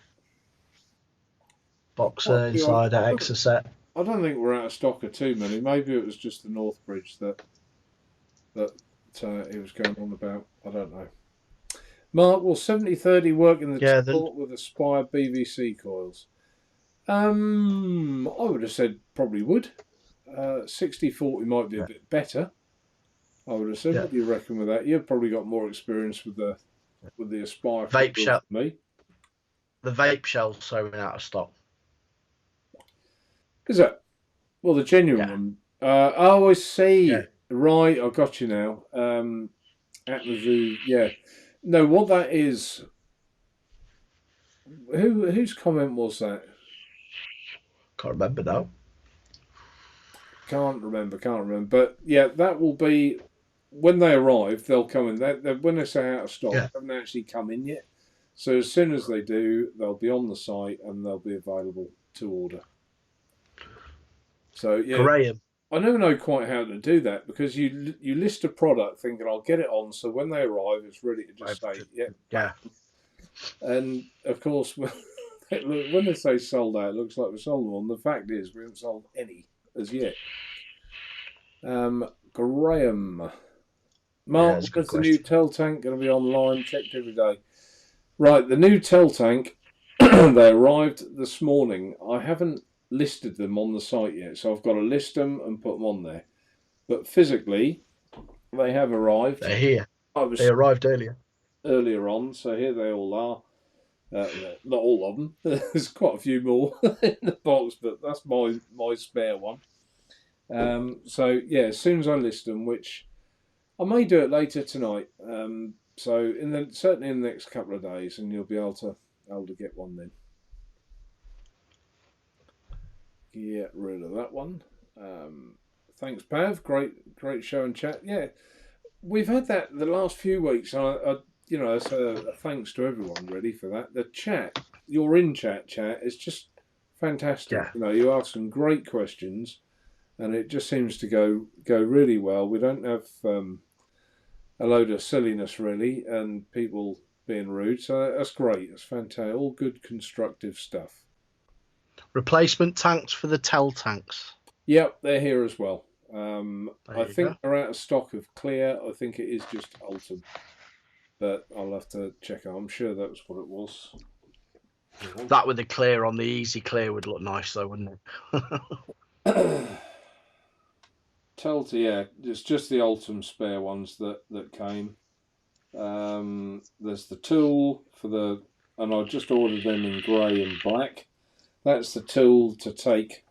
Boxer inside that Exocet. I don't think we're out of stock of too many. Maybe it was just the North Bridge that it was going on about. I don't know. Mark, will 70-30 work in the till with Aspire BVC coils? I would have said probably would. 60-40 might be a bit better. I would have said. What do you reckon with that? You've probably got more experience with the Aspire vape shell than me. The vape shell's so out of stock. Is that? Well, the genuine one. Oh, I see. Yeah. Right, I got you now. Atmazoo, yeah. No, what that is. Whose comment was that? Can't remember now. Can't remember. But yeah, that will be when they arrive. They'll come in. When they say out of stock, they haven't actually come in yet. So as soon as they do, they'll be on the site and they'll be available to order. So yeah, Graham. I never know quite how to do that because you list a product thinking I'll get it on, so when they arrive, it's ready to just say yeah. And of course, when they say sold out, it looks like we sold them on. The fact is, we haven't sold any as yet. Graham, Mark, is the new tel tank going to be online? Checked every day. Right, the new tel tank. They arrived this morning. I haven't listed them on the site yet, so I've got to list them and put them on there. But physically, they have arrived. They're here. They arrived earlier on, so here they all are. Not all of them. There's quite a few more in the box, but that's my spare one. So yeah, as soon as I list them, which I may do it later tonight. So certainly in the next couple of days, and you'll be able to get one then. get rid of that one. Thanks, Pav. Great show and chat. Yeah, we've had that the last few weeks. It's a thanks to everyone really for that. The chat, your in chat is just fantastic. Yeah. You ask some great questions, and it just seems to go really well. We don't have a load of silliness really, and people being rude. So that's great. It's fantastic. All good, constructive stuff. Replacement tanks for the Tel tanks. Yep, they're here as well. I think go. they're out of stock of clear. I think it is just Ultim, but I'll have to check out. I'm sure that's what it was. That with the clear on, the easy clear would look nice though, wouldn't it? Yeah, it's just the Ultim spare ones that came. There's the tool and I just ordered them in grey and black. That's the tool to take.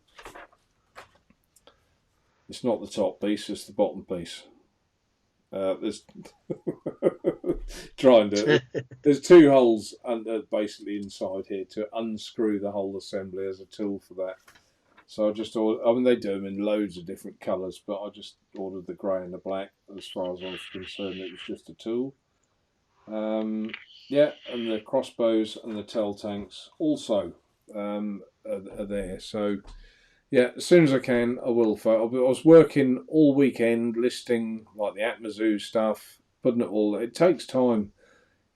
It's not the top piece, it's the bottom piece. There's there's two holes basically inside here to unscrew the whole assembly as a tool for that. So I just ordered. I mean, they do them in loads of different colours, but I just ordered the grey and the black. As far as I was concerned, it was just a tool. Yeah, and the crossbows and the Tel tanks also are there. So yeah, as soon as I can, I will. I was working all weekend listing like the Atmazoo stuff, putting it all. It takes time,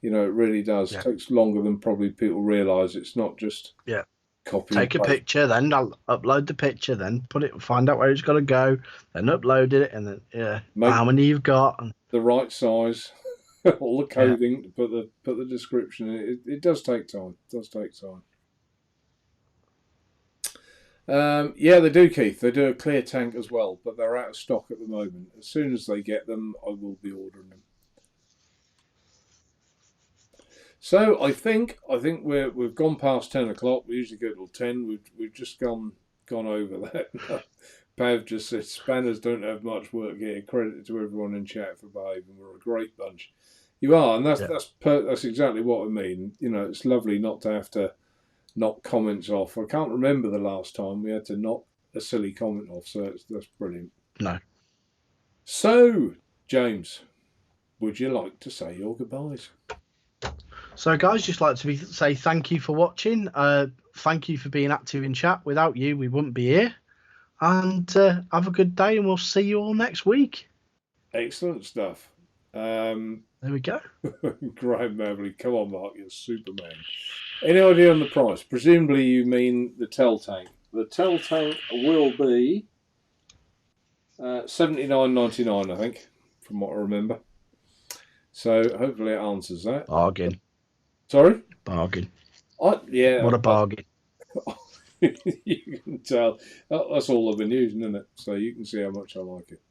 it really does. Yeah. It takes longer than probably people realise. It's not just copy. Take a picture, then I'll upload the picture, then find out where it's got to go, then upload it, and then how many you've got, and the right size, all the coding, put the description. It does take time. It does take time. Yeah, they do, Keith. They do a clear tank as well, but they're out of stock at the moment. As soon as they get them, I will be ordering them. So I think we've gone past 10 o'clock. We usually go till 10. We've just gone over that. Pav just said spanners don't have much work here. Credit to everyone in chat for behaving. We're a great bunch. You are, and that's exactly what I mean. It's lovely not to have to knock comments off. I can't remember the last time we had to knock a silly comment off, so that's brilliant. No. So, James, would you like to say your goodbyes? So, guys, just like to say thank you for watching. Thank you for being active in chat. Without you, we wouldn't be here. And have a good day, and we'll see you all next week. Excellent stuff. There we go. Graham Mabley, come on, Mark, you're Superman. Any idea on the price? Presumably you mean the Tel tank. The Tel tank will be $79.99, I think, from what I remember. So hopefully it answers that. Bargain. Sorry? Bargain. Yeah. What a bargain. You can tell. That's all I've been using, isn't it? So you can see how much I like it.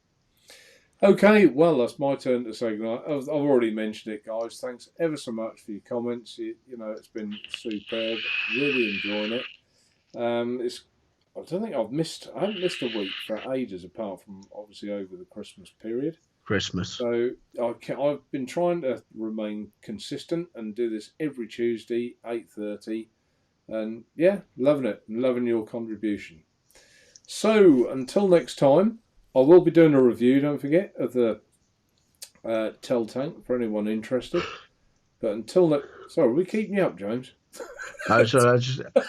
Okay, well, that's my turn to say goodnight. I've already mentioned it, guys. Thanks ever so much for your comments. It's been superb. Really enjoying it. I don't think I haven't missed a week for ages, apart from obviously over the Christmas period. So I've been trying to remain consistent and do this every Tuesday, 8:30, and yeah, loving it and loving your contribution. So until next time, I will be doing a review, don't forget, of the Tel tank for anyone interested. But until that, sorry, we keeping you up, James? No, so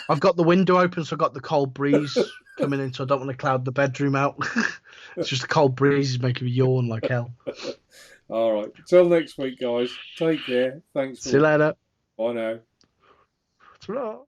I've got the window open, so I've got the cold breeze coming in, so I don't want to cloud the bedroom out. It's just the cold breeze is making me yawn like hell. All right. Till next week, guys. Take care. Thanks. See you later. Bye now. Ta-ra.